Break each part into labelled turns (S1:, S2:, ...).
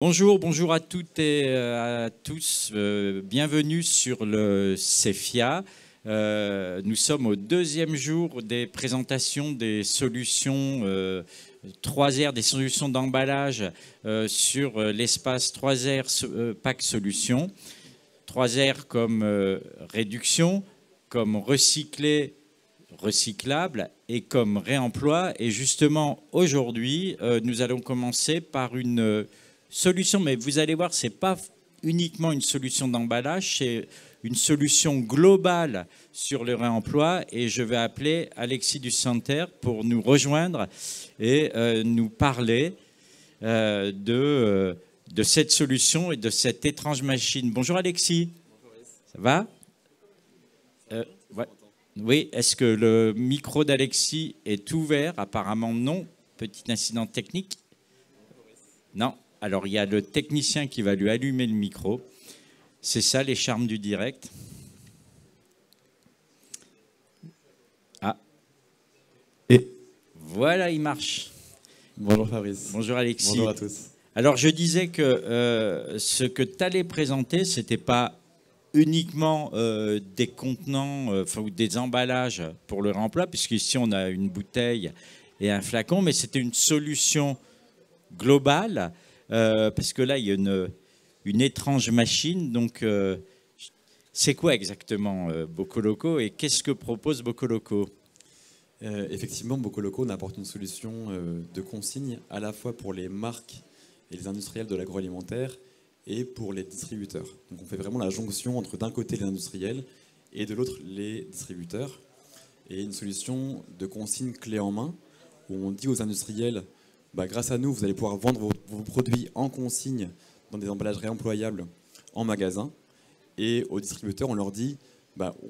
S1: Bonjour, bonjour à toutes et à tous. Bienvenue sur le CEFIA. Nous sommes au deuxième jour des présentations des solutions 3R, des solutions d'emballage sur l'espace 3R Pack Solutions. 3R comme réduction, comme recycler, recyclable et comme réemploi. Et justement, aujourd'hui, nous allons commencer par une solution, mais vous allez voir, ce n'est pas uniquement une solution d'emballage, c'est une solution globale sur le réemploi. Et je vais appeler Alexis Dusanter pour nous rejoindre et nous parler de cette solution et de cette étrange machine. Bonjour Alexis.
S2: Bonjour.
S1: Ça va? Ouais. Oui, est-ce que le micro d'Alexis est ouvert? Apparemment non. Petit incident technique? Non. Alors, il y a le technicien qui va lui allumer le micro. C'est ça, les charmes du direct. Ah. Et voilà, il marche.
S2: Bonjour Fabrice.
S1: Bonjour Alexis.
S2: Bonjour à tous.
S1: Alors, je disais que ce que tu allais présenter, ce n'était pas uniquement des contenants ou des emballages pour le réemploi, puisqu'ici, on a une bouteille et un flacon, mais c'était une solution globale. Parce que là, il y a une étrange machine. Donc, c'est quoi exactement Bocoloco et qu'est-ce que propose Bocoloco?
S2: Effectivement, Bocoloco apporte une solution de consigne à la fois pour les marques et les industriels de l'agroalimentaire et pour les distributeurs. Donc, on fait vraiment la jonction entre d'un côté les industriels et de l'autre les distributeurs. Et une solution de consigne clé en main où on dit aux industriels grâce à nous, vous allez pouvoir vendre vos produits en consigne dans des emballages réemployables en magasin. Et aux distributeurs, on leur dit,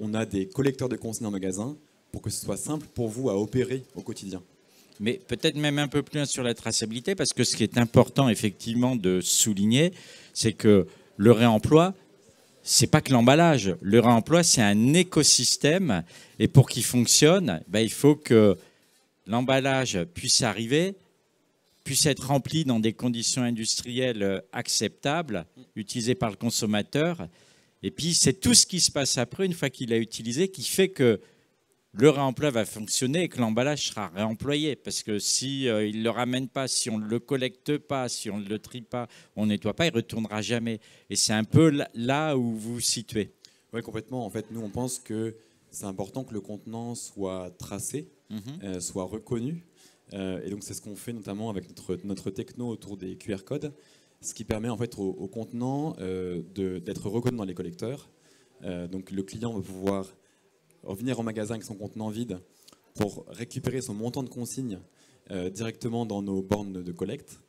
S2: on a des collecteurs de consignes en magasin pour que ce soit simple pour vous à opérer au quotidien.
S1: Mais peut-être même un peu plus sur la traçabilité, parce que ce qui est important effectivement de souligner, c'est que le réemploi, c'est pas que l'emballage. Le réemploi, c'est un écosystème. Et pour qu'il fonctionne, il faut que l'emballage puisse arriver, puisse être rempli dans des conditions industrielles acceptables, utilisées par le consommateur. Et puis, c'est tout ce qui se passe après, une fois qu'il a utilisé, qui fait que le réemploi va fonctionner et que l'emballage sera réemployé. Parce que s'il ne le ramène pas, si on ne le collecte pas, si on ne le trie pas, on ne nettoie pas, il ne retournera jamais. Et c'est un peu là où vous vous situez.
S2: Oui, complètement. En fait, nous, on pense que c'est important que le contenant soit tracé, soit reconnu. Et donc c'est ce qu'on fait notamment avec notre techno autour des QR codes, ce qui permet en fait au contenant d'être reconnu dans les collecteurs. Donc le client va pouvoir revenir en magasin avec son contenant vide pour récupérer son montant de consigne directement dans nos bornes de collecte.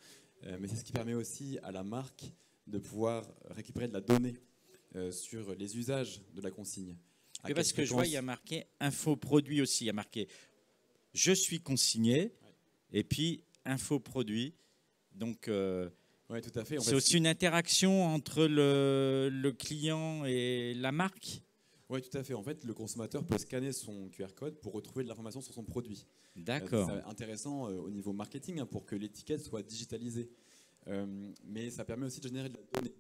S2: Mais c'est ce qui permet aussi à la marque de pouvoir récupérer de la donnée sur les usages de la consigne.
S1: Et parce que je vois, il y a marqué infoproduit aussi, il y a marqué je suis consigné. Et puis, infoproduit. Donc,
S2: ouais, tout à fait.
S1: C'est aussi une interaction entre le client et la marque.
S2: Oui, tout à fait. En fait, le consommateur peut scanner son QR code pour retrouver de l'information sur son produit.
S1: D'accord.
S2: C'est intéressant au niveau marketing pour que l'étiquette soit digitalisée. Mais ça permet aussi de générer de la donnée.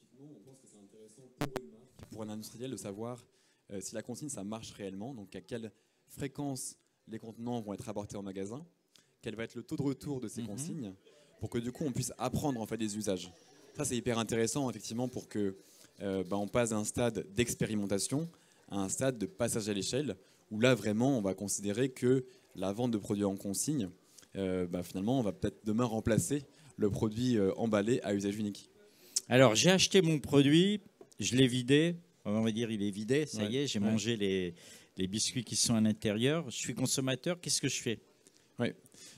S2: Typiquement, on pense que c'est intéressant pour une marque, pour un industriel, de savoir si la consigne, ça marche réellement, donc à quelle fréquence les contenants vont être apportés en magasin, quel va être le taux de retour de ces consignes, pour que du coup on puisse apprendre en fait des usages. Ça c'est hyper intéressant effectivement pour que on passe d'un stade d'expérimentation à un stade de passage à l'échelle, où là vraiment on va considérer que la vente de produits en consigne, finalement on va peut-être demain remplacer le produit emballé à usage unique.
S1: Alors j'ai acheté mon produit, je l'ai vidé, on va dire il est vidé, ça y est, j'ai mangé les biscuits qui sont à l'intérieur, je suis consommateur, qu'est-ce que je fais?
S2: Oui.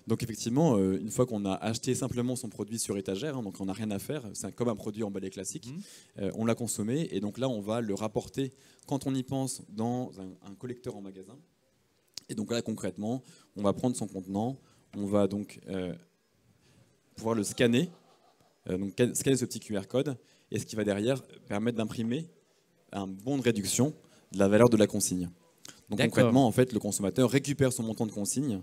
S2: Donc effectivement, une fois qu'on a acheté simplement son produit sur étagère, donc on n'a rien à faire, c'est comme un produit emballé classique, on l'a consommé et donc là on va le rapporter quand on y pense dans un collecteur en magasin. Et donc là concrètement, on va prendre son contenant, on va donc pouvoir le scanner, scanner ce petit QR code, et ce qui va derrière permettre d'imprimer un bon de réduction de la valeur de la consigne. Donc concrètement, en fait, le consommateur récupère son montant de consigne.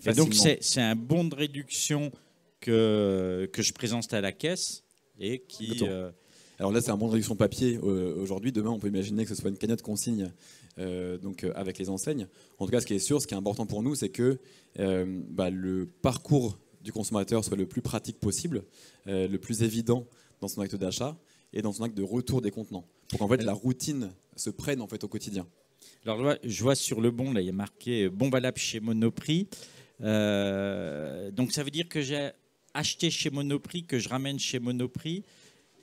S1: Et donc c'est un bon de réduction que je présente à la caisse et qui...
S2: Alors là, c'est un bon de réduction papier aujourd'hui. Demain, on peut imaginer que ce soit une cagnotte consigne avec les enseignes. En tout cas, ce qui est sûr, ce qui est important pour nous, c'est que le parcours du consommateur soit le plus pratique possible, le plus évident dans son acte d'achat et dans son acte de retour des contenants, pour qu'en fait la routine se prenne en fait au quotidien.
S1: Alors là, je vois sur le bon, là, il y a marqué bon valable chez Monoprix. Donc ça veut dire que j'ai acheté chez Monoprix, que je ramène chez Monoprix.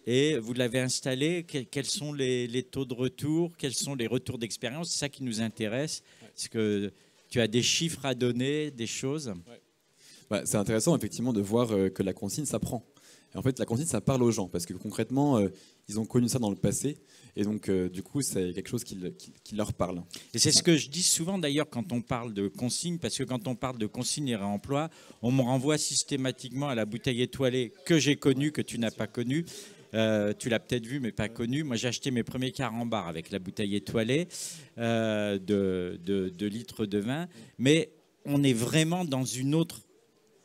S1: Et vous l'avez installé, quels sont les taux de retour, quels sont les retours d'expérience? C'est ça qui nous intéresse. Est-ce que tu as des chiffres à donner, des choses?
S2: C'est intéressant effectivement de voir que la consigne, ça prend. Et en fait, la consigne, ça parle aux gens, parce que concrètement, ils ont connu ça dans le passé. Et donc, du coup, c'est quelque chose qui leur parle.
S1: Et c'est ce que je dis souvent d'ailleurs quand on parle de consigne, parce que quand on parle de consigne et réemploi, on me renvoie systématiquement à la bouteille étoilée que j'ai connue, que tu n'as pas connue. Tu l'as peut-être vu, mais pas connu. Moi, j'ai acheté mes premiers carambars avec la bouteille étoilée de litres de vin. Mais on est vraiment dans une autre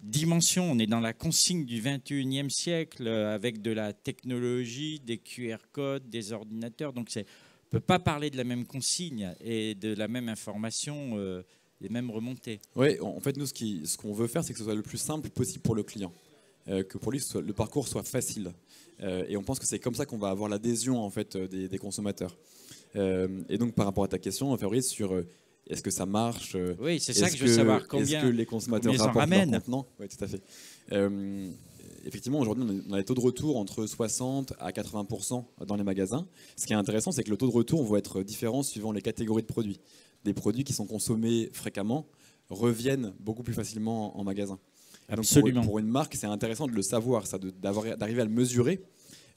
S1: dimension. On est dans la consigne du 21e siècle avec de la technologie, des QR codes, des ordinateurs. Donc, on ne peut pas parler de la même consigne et de la même information, des mêmes remontées.
S2: Oui, en fait, nous, ce qu'on veut faire, c'est que ce soit le plus simple possible pour le client. Que pour lui, le parcours soit facile. Et on pense que c'est comme ça qu'on va avoir l'adhésion en fait, des consommateurs. Et donc, par rapport à ta question, Fabrice, sur est-ce que ça marche?
S1: Oui, c'est ça que je veux savoir. Combien,
S2: est-ce que les consommateurs rapportent leur contenant? Oui, tout à fait. Effectivement, aujourd'hui, on a des taux de retour entre 60 à 80% dans les magasins. Ce qui est intéressant, c'est que le taux de retour va être différent suivant les catégories de produits. Des produits qui sont consommés fréquemment reviennent beaucoup plus facilement en magasin.
S1: Absolument.
S2: Donc pour une marque, c'est intéressant de le savoir, d'arriver à le mesurer.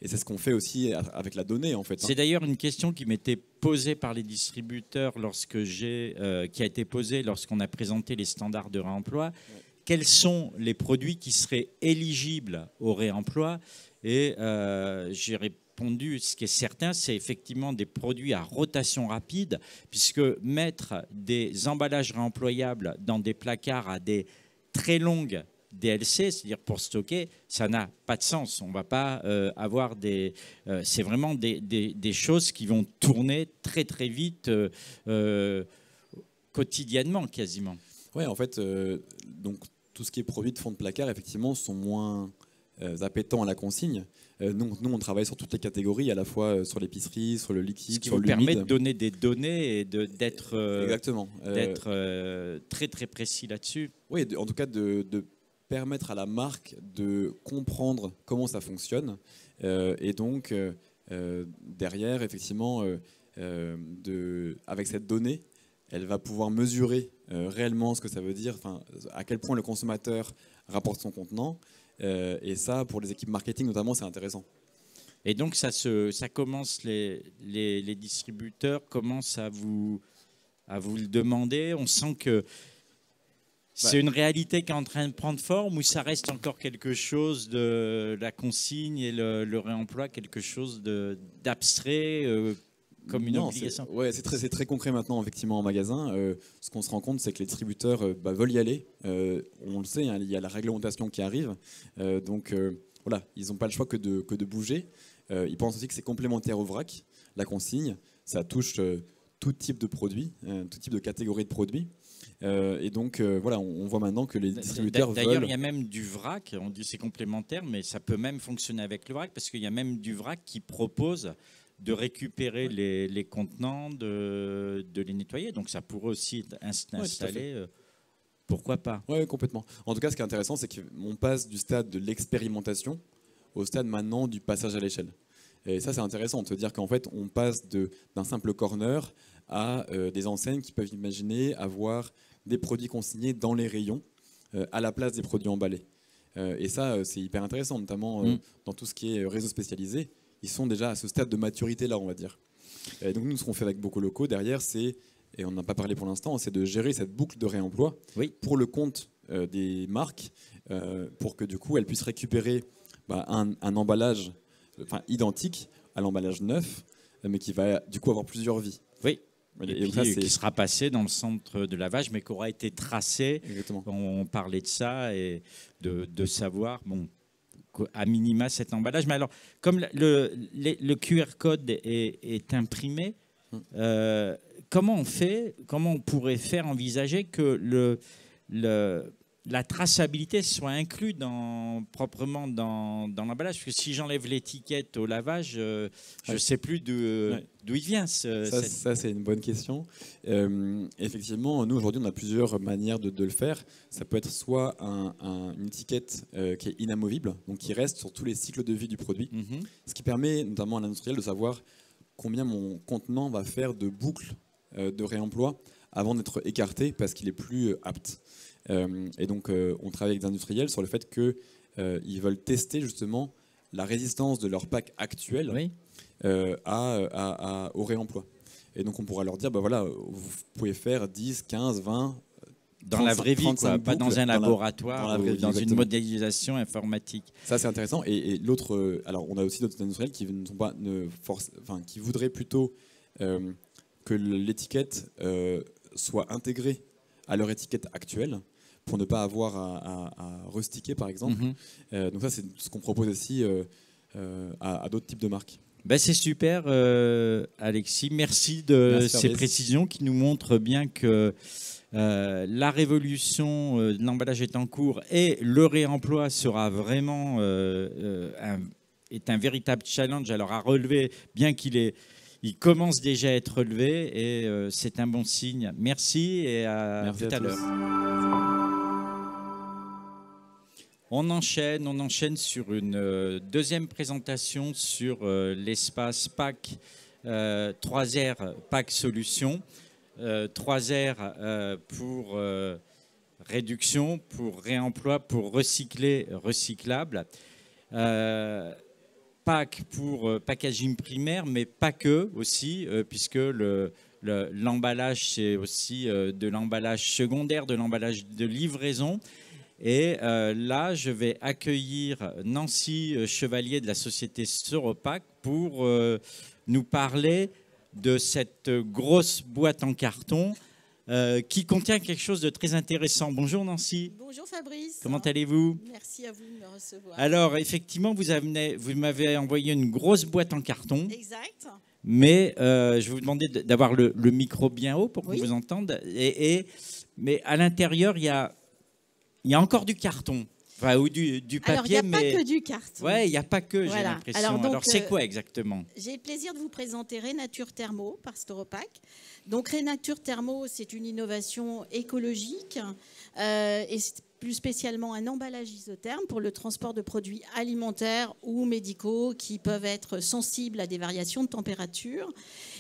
S2: Et c'est ce qu'on fait aussi avec la donnée, en fait.
S1: C'est d'ailleurs une question qui m'était posée par les distributeurs qui a été posée lorsqu'on a présenté les standards de réemploi. Ouais. Quels sont les produits qui seraient éligibles au réemploi? Et j'ai répondu, ce qui est certain, c'est effectivement des produits à rotation rapide, puisque mettre des emballages réemployables dans des placards à des très longues DLC, c'est-à-dire pour stocker, ça n'a pas de sens. On ne va pas avoir des... c'est vraiment des choses qui vont tourner très très vite, quotidiennement quasiment.
S2: Oui, en fait, donc, tout ce qui est produit de fond de placard, effectivement, sont moins appétents à la consigne. Nous, on travaille sur toutes les catégories, à la fois sur l'épicerie, sur le liquide, sur l'humide.
S1: Ce qui vous permet de donner des données et d'être très très précis là-dessus.
S2: Oui, en tout cas de permettre à la marque de comprendre comment ça fonctionne et donc derrière, effectivement, avec cette donnée, elle va pouvoir mesurer réellement ce que ça veut dire, à quel point le consommateur rapporte son contenant. Et ça, pour les équipes marketing notamment, c'est intéressant.
S1: Et donc, ça commence, les distributeurs commencent à vous le demander. On sent que c'est une réalité qui est en train de prendre forme, ou ça reste encore quelque chose de la consigne et le réemploi, quelque chose d'abstrait comme une obligation?
S2: C'est très concret maintenant, effectivement, en magasin. Ce qu'on se rend compte, c'est que les distributeurs veulent y aller. On le sait, hein, il y a la réglementation qui arrive. Donc, voilà, ils n'ont pas le choix que de bouger. Ils pensent aussi que c'est complémentaire au vrac. La consigne, ça touche tout type de produits, tout type de catégorie de produits. Et donc, voilà, on voit maintenant que les distributeurs veulent...
S1: D'ailleurs, il y a même du vrac, on dit c'est complémentaire, mais ça peut même fonctionner avec le vrac, parce qu'il y a même du vrac qui propose de récupérer les contenants, de les nettoyer. Donc, ça pourrait aussi être installé. Pourquoi pas?
S2: Oui, complètement. En tout cas, ce qui est intéressant, c'est qu'on passe du stade de l'expérimentation au stade maintenant du passage à l'échelle. Et ça, c'est intéressant de se dire qu'en fait, on passe d'un simple corner à des enseignes qui peuvent imaginer avoir des produits consignés dans les rayons à la place des produits emballés. Et ça, c'est hyper intéressant, notamment dans tout ce qui est réseau spécialisé. Ils sont déjà à ce stade de maturité-là, on va dire. Et donc nous, ce qu'on fait avec Beaucoup Locaux derrière, c'est, et on n'en a pas parlé pour l'instant, c'est de gérer cette boucle de réemploi pour le compte des marques, pour que du coup, elles puissent récupérer un emballage identique à l'emballage neuf, mais qui va du coup avoir plusieurs vies.
S1: Oui. Et
S2: donc
S1: puis,
S2: ça,
S1: qui sera passé dans le centre de lavage, mais qui aura été tracé.
S2: Exactement.
S1: On parlait de ça et de savoir, bon, à minima cet emballage. Mais alors, comme le QR code est imprimé, comment on fait, comment on pourrait faire envisager que la traçabilité soit inclue proprement dans l'emballage? Parce que si j'enlève l'étiquette au lavage, je ne sais plus d'où il vient.
S2: Ça, c'est une bonne question. Effectivement, nous, aujourd'hui, on a plusieurs manières de le faire. Ça peut être soit une étiquette qui est inamovible, donc qui reste sur tous les cycles de vie du produit, ce qui permet notamment à l'industriel de savoir combien mon contenant va faire de boucles de réemploi avant d'être écarté parce qu'il est plus apte. Et donc, on travaille avec des industriels sur le fait qu'ils veulent tester justement la résistance de leur pack actuel au réemploi. Et donc, on pourra leur dire, bah voilà, vous pouvez faire 10, 15, 20...
S1: Dans la vraie vie, quoi, pas dans un laboratoire ou dans une modélisation informatique.
S2: Ça, c'est intéressant. Et l'autre, alors on a aussi d'autres industriels qui ne sont pas, qui voudraient plutôt que l'étiquette soit intégrée à leur étiquette actuelle pour ne pas avoir à resticker, par exemple. Donc ça, c'est ce qu'on propose aussi à d'autres types de marques.
S1: Ben c'est super, Alexis. Merci de ces précisions qui nous montrent bien que la révolution de l'emballage est en cours et le réemploi sera vraiment est un véritable challenge. Alors à relever, bien il commence déjà à être relevé et c'est un bon signe. Merci et à tout à l'heure. On enchaîne sur une deuxième présentation sur l'espace PAC 3R PAC Solutions. 3R pour réduction, pour réemploi, pour recyclable. PAC pour packaging primaire, mais pas que aussi, puisque l'emballage, c'est aussi de l'emballage secondaire, de l'emballage de livraison. Et là, je vais accueillir Nancy Chevalier de la société Soropac pour nous parler de cette grosse boîte en carton qui contient quelque chose de très intéressant. Bonjour Nancy.
S3: Bonjour Fabrice.
S1: Comment allez-vous?
S3: Merci à vous de me recevoir.
S1: Alors, effectivement, vous m'avez envoyé une grosse boîte en carton.
S3: Exact.
S1: Mais je vais vous demander d'avoir le micro bien haut pour qu'on vous entende. Mais à l'intérieur, il y a encore du carton. Enfin, ou du papier.
S3: Alors, il n'y a pas que du carton.
S1: Oui, il n'y a pas que, j'ai l'impression. Alors, c'est quoi exactement?
S3: J'ai le plaisir de vous présenter Renature Thermo par Soropac. Donc, Renature Thermo, c'est une innovation écologique et plus spécialement un emballage isotherme pour le transport de produits alimentaires ou médicaux qui peuvent être sensibles à des variations de température.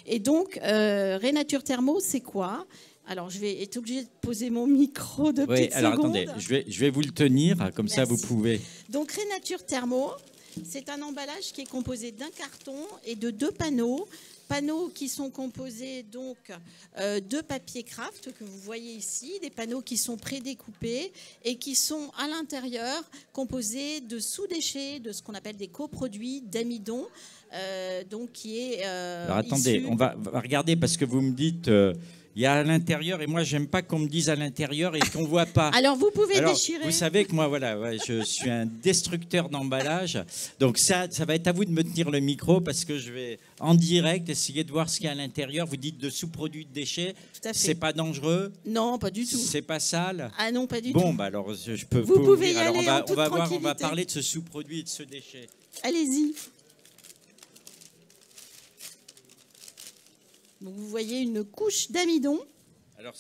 S3: Et donc, Renature Thermo, c'est quoi? Alors, je vais être obligée de poser mon micro de petites secondes.
S1: Attendez, je vais vous le tenir, comme
S3: Merci.
S1: Ça vous pouvez.
S3: Donc, Renature Thermo, c'est un emballage qui est composé d'un carton et de 2 panneaux. Panneaux qui sont composés donc de papier craft que vous voyez ici, des panneaux qui sont prédécoupés et qui sont à l'intérieur composés de sous-déchets, de ce qu'on appelle des coproduits d'amidon, donc qui est.
S1: Alors attendez, on va regarder parce que vous me dites. Il y a à l'intérieur, et moi, j'aime pas qu'on me dise à l'intérieur et qu'on ne voit pas.
S3: Alors, vous pouvez déchirer.
S1: Vous savez que moi, voilà, je suis un destructeur d'emballage. Donc, ça va être à vous de me tenir le micro parce que je vais, en direct, essayer de voir ce qu'il y a à l'intérieur. Vous dites de sous-produits de déchets.
S3: Tout à fait.
S1: C'est pas dangereux?
S3: Non, pas du tout.
S1: C'est pas sale?
S3: Ah non, pas du tout.
S1: Bon, bah alors, je peux
S3: vous pouvez
S1: ouvrir.
S3: y aller en toute tranquillité.
S1: On va parler de ce sous-produit et de ce déchet.
S3: Allez-y. Donc, vous voyez une couche d'amidon.
S1: Alors,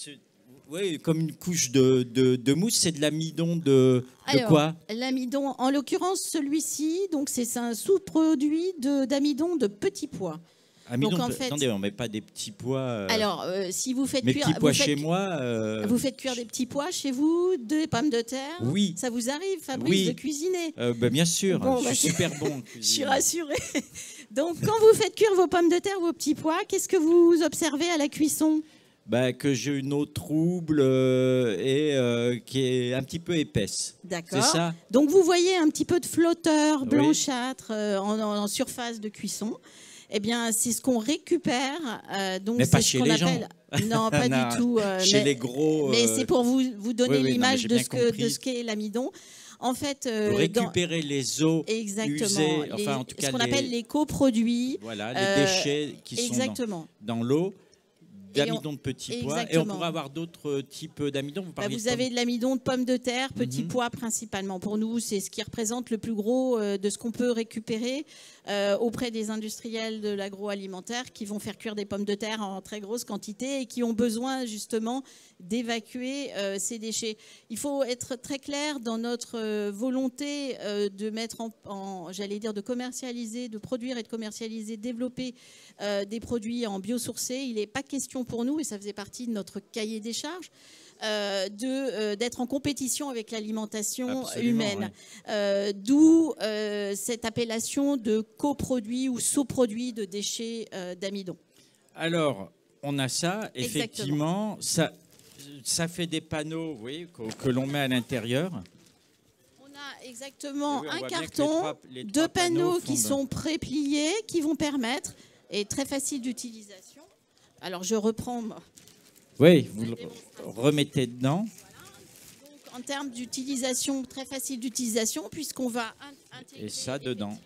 S1: oui, comme une couche de mousse, c'est de l'amidon de quoi?
S3: L'amidon, en l'occurrence, celui-ci, donc c'est un sous-produit d'amidon de petits pois.
S1: Amidon, donc, en fait, attendez, on ne met pas des petits pois.
S3: Alors, si vous faites
S1: cuire. Petits pois chez moi.
S3: Vous faites cuire des petits pois chez vous, des pommes de terre?
S1: Oui.
S3: Ça vous arrive, Fabrice, de cuisiner?
S1: Bien sûr, bon, je suis super bon.
S3: Je suis rassurée. Donc, quand vous faites cuire vos pommes de terre, vos petits pois, qu'est-ce que vous observez à la cuisson?
S1: Que j'ai une eau trouble et qui est un petit peu épaisse.
S3: D'accord.
S1: C'est ça?
S3: Donc, vous voyez un petit peu de flotteur blanchâtre en surface de cuisson. eh bien, c'est ce qu'on récupère. Donc
S1: mais pas
S3: c'est
S1: chez
S3: ce qu'on
S1: les gens.
S3: appelle... Non, pas du tout.
S1: Chez les gros.
S3: Mais c'est pour vous donner l'image de
S1: de
S3: ce qu'est l'amidon. En fait,
S1: vous récupérez les eaux usées, enfin en tout cas
S3: ce qu'on appelle les coproduits.
S1: Voilà, les déchets qui sont dans l'eau. D'amidon de petits pois. Et on pourrait avoir d'autres types d'amidon.
S3: Vous avez de l'amidon de pommes de terre, petits pois principalement. Pour nous, c'est ce qui représente le plus gros de ce qu'on peut récupérer auprès des industriels de l'agroalimentaire qui vont faire cuire des pommes de terre en très grosse quantité et qui ont besoin justement d'évacuer ces déchets. Il faut être très clair dans notre volonté de mettre j'allais dire, de commercialiser, de produire et de commercialiser, développer des produits en biosourcés. Il n'est pas question pour nous, et ça faisait partie de notre cahier des charges, d'être en compétition avec l'alimentation humaine. Ouais. D'où cette appellation de coproduit ou sous-produit de déchets d'amidon.
S1: Alors, on a ça, effectivement, ça fait des panneaux, oui, que l'on met à l'intérieur.
S3: On a exactement un carton, deux panneaux qui sont pré-pliés, qui vont permettre, et très facile d'utilisation. Alors, je reprends...
S1: Oui, vous le remettez dedans.
S3: Voilà. Donc, en termes d'utilisation, très facile d'utilisation, puisqu'on va intégrer
S1: et ça dedans.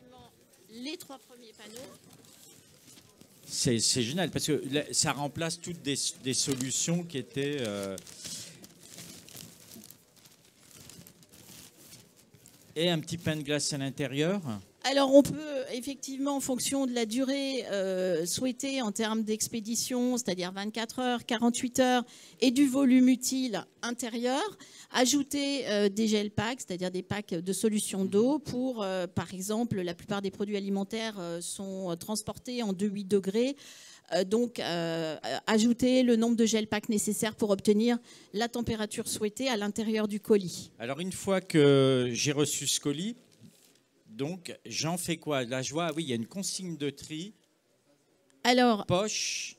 S3: Les 3 premiers panneaux.
S1: C'est génial, parce que ça remplace toutes des solutions qui étaient... Et un petit pain de glace à l'intérieur.
S3: Alors, on peut effectivement, en fonction de la durée souhaitée en termes d'expédition, c'est-à-dire 24 heures, 48 heures, et du volume utile intérieur, ajouter des gel packs, c'est-à-dire des packs de solutions d'eau pour, par exemple, la plupart des produits alimentaires sont transportés en 2,8 degrés. Donc, ajouter le nombre de gel packs nécessaires pour obtenir la température souhaitée à l'intérieur du colis.
S1: Alors, une fois que j'ai reçu ce colis, donc, j'en fais quoi? Là, je vois, oui, il y a une consigne de tri.
S3: Alors,
S1: poche.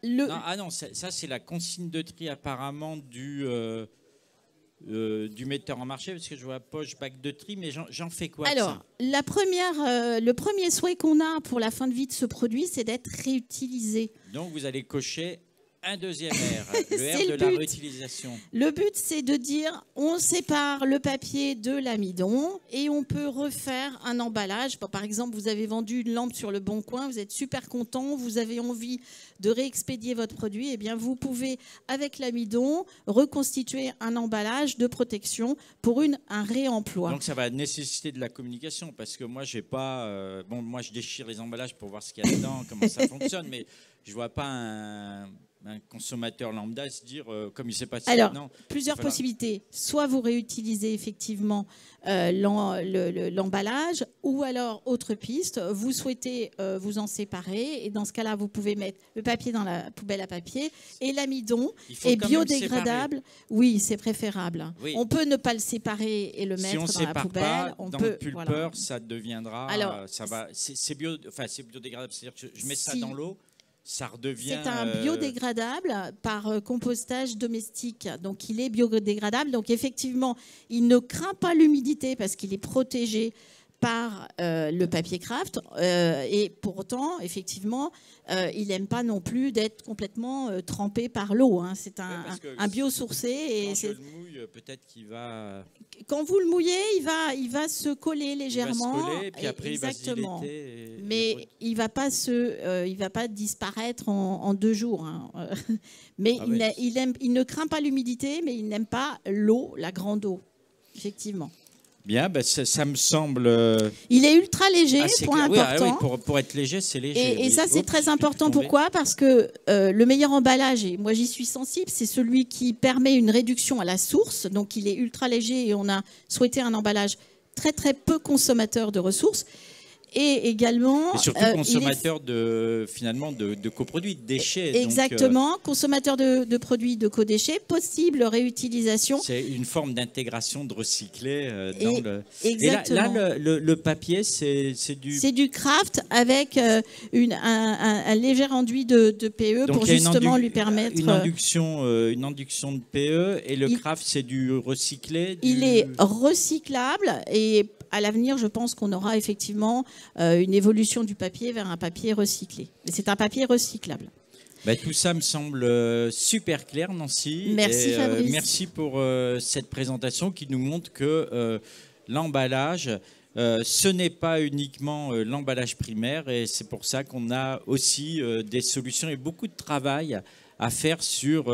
S1: Non, ça c'est la consigne de tri apparemment du metteur en marché, parce que je vois poche, bac de tri, mais j'en fais quoi?
S3: Alors, le premier souhait qu'on a pour la fin de vie de ce produit, c'est d'être réutilisé.
S1: Donc, vous allez cocher un deuxième R, le R de la réutilisation.
S3: Le but, c'est de dire, on sépare le papier de l'amidon et on peut refaire un emballage. Par exemple, vous avez vendu une lampe sur le Bon Coin, vous êtes super content, vous avez envie de réexpédier votre produit, eh bien, vous pouvez, avec l'amidon, reconstituer un emballage de protection pour un réemploi.
S1: Donc, ça va nécessiter de la communication, parce que moi, j'ai pas... moi, je déchire les emballages pour voir ce qu'il y a dedans, comment ça fonctionne, mais je vois pas un consommateur lambda se dire, comme il ne sait pas...
S3: Alors, plusieurs possibilités. Soit vous réutilisez effectivement l'emballage, ou alors, autre piste, vous souhaitez vous en séparer, et dans ce cas-là, vous pouvez mettre le papier dans la poubelle à papier, et l'amidon est biodégradable. Oui, c'est préférable. Oui. On peut ne pas le séparer et le mettre dans la poubelle.
S1: Dans le pulpeur, ça deviendra... Alors, c'est biodégradable, c'est-à-dire que je mets ça dans l'eau, ça redevient...
S3: C'est un biodégradable par compostage domestique. Donc, il est biodégradable. Donc, effectivement, il ne craint pas l'humidité parce qu'il est protégé par le papier craft. Et pour autant, effectivement, il n'aime pas non plus d'être complètement trempé par l'eau. Hein. C'est un biosourcé. Et
S1: quand je le mouille, peut-être qu'il va...
S3: Quand vous le mouillez, il va se coller légèrement.
S1: Il va se coller, puis après,
S3: exactement.
S1: Il va se dilater.
S3: Mais il ne va pas disparaître en 2 jours. Hein. Mais il ne craint pas l'humidité, mais il n'aime pas l'eau, la grande eau, effectivement.
S1: Bien, ça me semble...
S3: Il est ultra léger, point important.
S1: Oui, pour être léger, c'est léger.
S3: Et ça, c'est très important. Pourquoi? Parce que le meilleur emballage, et moi j'y suis sensible, c'est celui qui permet une réduction à la source. Donc il est ultra léger et on a souhaité un emballage très très peu consommateur de ressources. Et également...
S1: Et surtout consommateur de coproduits, de déchets.
S3: Exactement, donc, consommateur de produits de co-déchets, possible réutilisation.
S1: C'est une forme d'intégration de recyclé dans le...
S3: Exactement.
S1: Et là, le papier, c'est du...
S3: C'est du craft avec un léger enduit de PE donc pour justement lui permettre...
S1: Une induction de PE, et le craft, c'est du recyclé.
S3: Il est recyclable, et à l'avenir, je pense qu'on aura effectivement une évolution du papier vers un papier recyclé. Mais c'est un papier recyclable.
S1: Bah, tout ça me semble super clair, Nancy.
S3: Merci, Fabrice.
S1: Merci pour cette présentation qui nous montre que l'emballage, ce n'est pas uniquement l'emballage primaire, et c'est pour ça qu'on a aussi des solutions et beaucoup de travail à faire sur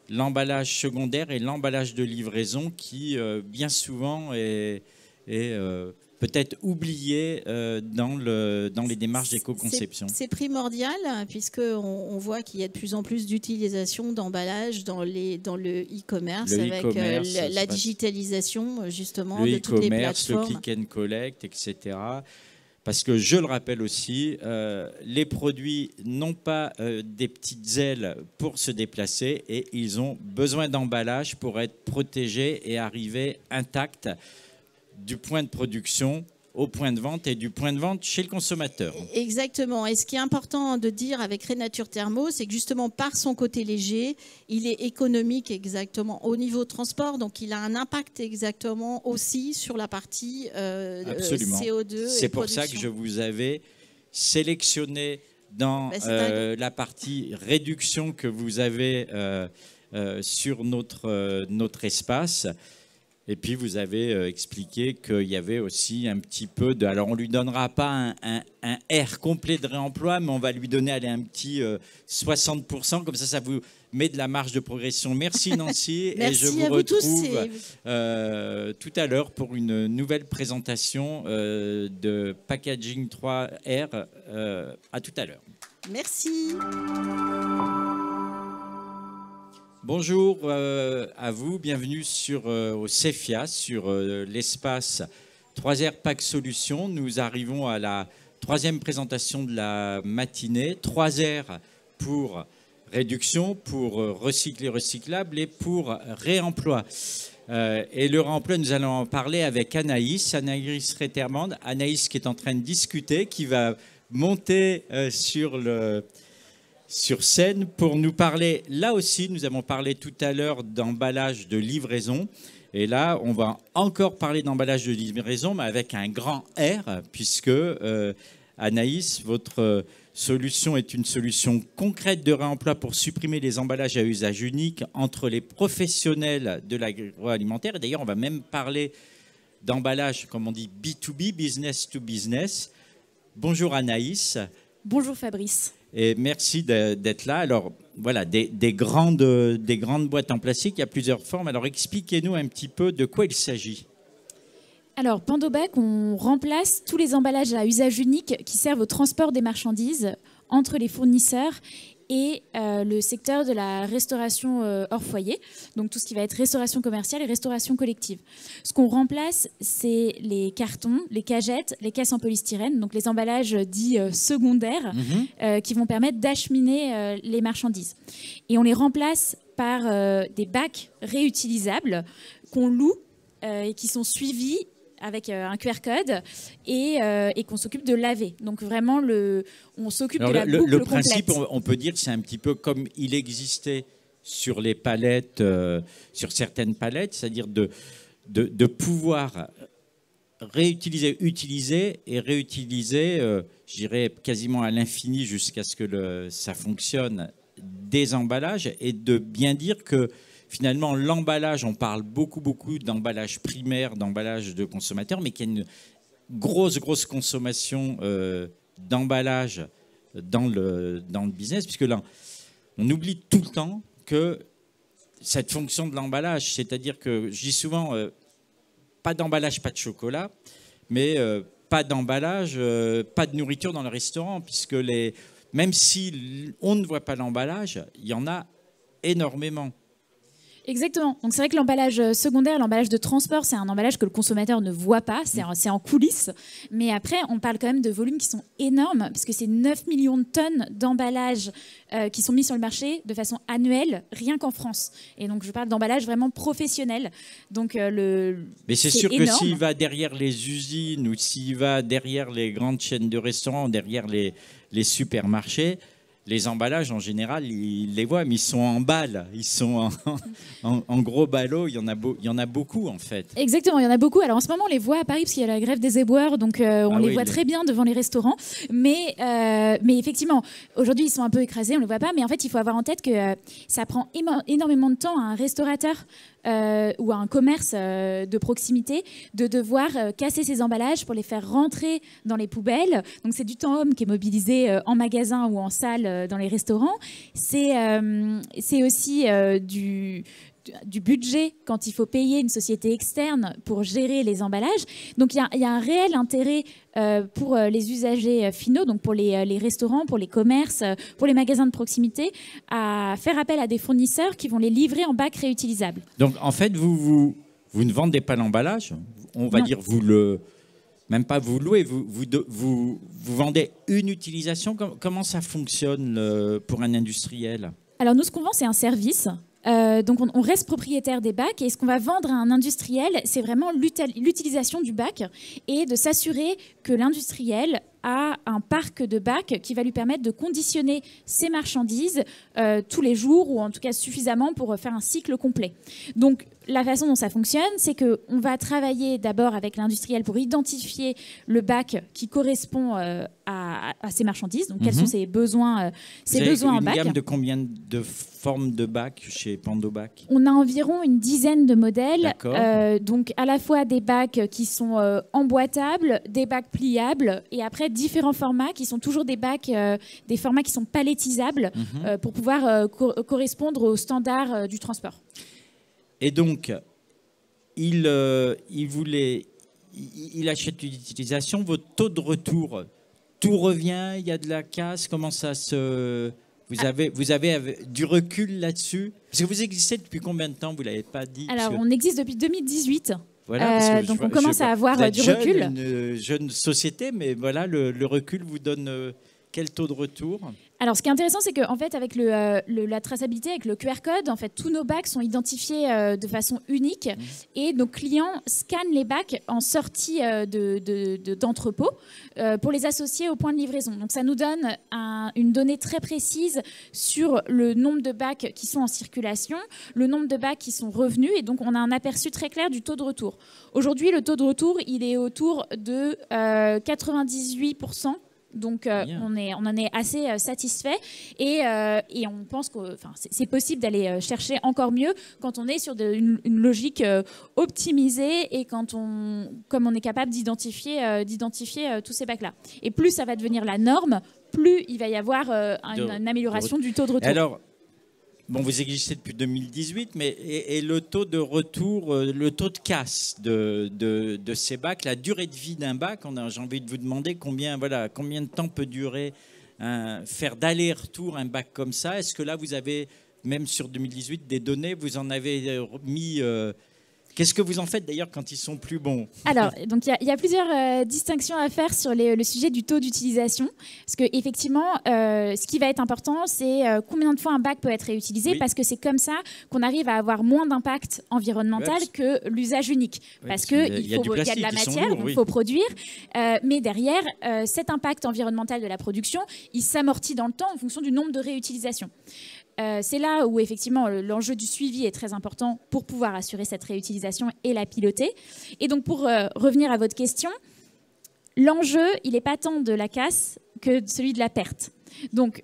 S1: l'emballage secondaire et l'emballage de livraison qui, bien souvent, est peut-être oublié dans les démarches d'éco-conception.
S3: C'est primordial puisqu'on voit qu'il y a de plus en plus d'utilisation d'emballage dans le e-commerce avec la digitalisation justement de toutes les plateformes.
S1: Le click and collect, etc. Parce que je le rappelle aussi, les produits n'ont pas des petites ailes pour se déplacer et ils ont besoin d'emballage pour être protégés et arriver intacts du point de production au point de vente et du point de vente chez le consommateur.
S3: Exactement. Et ce qui est important de dire avec Renature Thermo, c'est que justement par son côté léger, il est économique exactement au niveau transport, donc il a un impact exactement aussi sur la partie CO2.
S1: C'est pour ça que je vous avais sélectionné dans la partie réduction que vous avez sur notre espace. Et puis, vous avez expliqué qu'il y avait aussi un petit peu de... Alors, on ne lui donnera pas un R complet de réemploi, mais on va lui donner un petit 60%. Comme ça vous met de la marge de progression. Merci, Nancy.
S3: Merci
S1: et je vous retrouve tout
S3: à
S1: l'heure pour une nouvelle présentation de Packaging 3R. À tout à l'heure.
S3: Merci.
S1: Bonjour à vous, bienvenue au CEFIA, sur l'espace 3R Pack Solutions. Nous arrivons à la troisième présentation de la matinée. 3R pour réduction, pour recycler, recyclable et pour réemploi. Et le réemploi, nous allons en parler avec Anaïs Retermand. Anaïs qui est en train de discuter, qui va monter sur scène pour nous parler. Là aussi, nous avons parlé tout à l'heure d'emballage de livraison. Et là, on va encore parler d'emballage de livraison, mais avec un grand R, puisque Anaïs, votre solution est une solution concrète de réemploi pour supprimer les emballages à usage unique entre les professionnels de l'agroalimentaire. Et d'ailleurs, on va même parler d'emballage, comme on dit, B2B, business to business. Bonjour Anaïs.
S4: Bonjour Fabrice.
S1: Et merci d'être là. Alors, voilà, des grandes boîtes en plastique, il y a plusieurs formes. Alors, expliquez-nous un petit peu de quoi il s'agit.
S4: Alors, Pandobac, on remplace tous les emballages à usage unique qui servent au transport des marchandises entre les fournisseurs et le secteur de la restauration hors foyer, donc tout ce qui va être restauration commerciale et restauration collective. Ce qu'on remplace, c'est les cartons, les cagettes, les caisses en polystyrène, donc les emballages dits secondaires qui vont permettre d'acheminer les marchandises. Et on les remplace par des bacs réutilisables qu'on loue et qui sont suivis avec un QR code et qu'on s'occupe de laver. Donc vraiment, on s'occupe de la boucle complète.
S1: Le principe, on peut dire, c'est un petit peu comme il existait sur les palettes, sur certaines palettes, c'est-à-dire de pouvoir réutiliser, utiliser et réutiliser, je dirais quasiment à l'infini jusqu'à ce que ça fonctionne, des emballages, et de bien dire que finalement, l'emballage, on parle beaucoup d'emballage primaire, d'emballage de consommateurs, mais qu'il y a une grosse consommation d'emballage dans le business, puisque là, on oublie tout le temps que cette fonction de l'emballage, c'est-à-dire que je dis souvent, pas d'emballage, pas de chocolat, mais pas d'emballage, pas de nourriture dans le restaurant, puisque même si on ne voit pas l'emballage, il y en a énormément.
S4: Exactement. Donc c'est vrai que l'emballage secondaire, l'emballage de transport, c'est un emballage que le consommateur ne voit pas, c'est en coulisses. Mais après, on parle quand même de volumes qui sont énormes, parce que c'est 9 millions de tonnes d'emballages qui sont mis sur le marché de façon annuelle, rien qu'en France. Et donc je parle d'emballage vraiment professionnel. Donc
S1: mais c'est sûr énorme. Que s'il va derrière les usines ou s'il va derrière les grandes chaînes de restaurants, derrière les supermarchés, les emballages, en général, ils les voient, mais ils sont en balles, ils sont en gros ballots. Il y en a beaucoup, en fait.
S4: Exactement, il y en a beaucoup. Alors en ce moment, on les voit à Paris parce qu'il y a la grève des éboueurs, donc on les voit très bien devant les restaurants. Mais effectivement, aujourd'hui, ils sont un peu écrasés, on ne les voit pas. Mais en fait, il faut avoir en tête que ça prend énormément de temps à un restaurateur ou à un commerce de proximité de devoir casser ces emballages pour les faire rentrer dans les poubelles. Donc c'est du temps homme qui est mobilisé en magasin ou en salle dans les restaurants. C'est aussi du budget quand il faut payer une société externe pour gérer les emballages. Donc il y a un réel intérêt pour les usagers finaux, donc pour les restaurants, pour les commerces, pour les magasins de proximité, à faire appel à des fournisseurs qui vont les livrer en bacs réutilisables.
S1: Donc en fait, vous ne vendez pas l'emballage, on va dire même pas vous louez, vous vendez une utilisation. Comment ça fonctionne pour un industriel?
S4: Alors nous, ce qu'on vend, c'est un service. Donc on reste propriétaire des bacs, et ce qu'on va vendre à un industriel, c'est vraiment l'utilisation du bac et de s'assurer que l'industriel a un parc de bacs qui va lui permettre de conditionner ses marchandises tous les jours, ou en tout cas suffisamment pour faire un cycle complet. Donc la façon dont ça fonctionne, c'est qu'on va travailler d'abord avec l'industriel pour identifier le bac qui correspond à ses marchandises. Donc quels sont ses besoins, en bac.
S1: Une gamme de combien de formes de bacs chez Pandobac?
S4: On a environ une dizaine de modèles. Donc à la fois des bacs qui sont emboîtables, des bacs pliables, et après différents formats qui sont toujours des bacs, des formats qui sont palettisables pour pouvoir correspondre aux standards du transport.
S1: Et donc, il achète l'utilisation. Votre taux de retour, tout revient, il y a de la casse, comment ça se... Vous avez du recul là-dessus? Parce que vous existez depuis combien de temps? Vous ne l'avez pas dit.
S4: Alors, on existe depuis 2018.
S1: Voilà,
S4: donc on commence à avoir du recul.
S1: Une jeune société, mais voilà, le recul vous donne quel taux de retour?
S4: Alors, ce qui est intéressant, c'est qu'en fait, avec la traçabilité, avec le QR code, en fait, tous nos bacs sont identifiés de façon unique, et nos clients scannent les bacs en sortie d'entrepôt pour les associer au point de livraison. Donc, ça nous donne une donnée très précise sur le nombre de bacs qui sont en circulation, le nombre de bacs qui sont revenus, et donc on a un aperçu très clair du taux de retour. Aujourd'hui, le taux de retour, il est autour de 98%. Donc on en est assez satisfait, et on pense que c'est possible d'aller chercher encore mieux quand on est sur une logique optimisée, et comme on est capable d'identifier tous ces bacs-là. Et plus ça va devenir la norme, plus il va y avoir une amélioration du taux de retour.
S1: Alors, bon, vous existez depuis 2018, mais et le taux de retour, le taux de casse de ces bacs, la durée de vie d'un bac, j'ai envie de vous demander combien de temps peut durer faire d'aller-retour un bac comme ça. Est-ce que là, vous avez, même sur 2018, des données, vous en avez mis... Qu'est-ce que vous en faites d'ailleurs quand ils sont plus bons?
S4: Alors, donc il y a plusieurs distinctions à faire sur le sujet du taux d'utilisation, parce que effectivement, ce qui va être important, c'est combien de fois un bac peut être réutilisé, parce que c'est comme ça qu'on arrive à avoir moins d'impact environnemental que l'usage unique, parce que il y a de la matière, il faut produire, mais derrière, cet impact environnemental de la production, il s'amortit dans le temps en fonction du nombre de réutilisations. C'est là où effectivement l'enjeu du suivi est très important pour pouvoir assurer cette réutilisation et la piloter. Et donc pour revenir à votre question, l'enjeu, il n'est pas tant de la casse que celui de la perte. Donc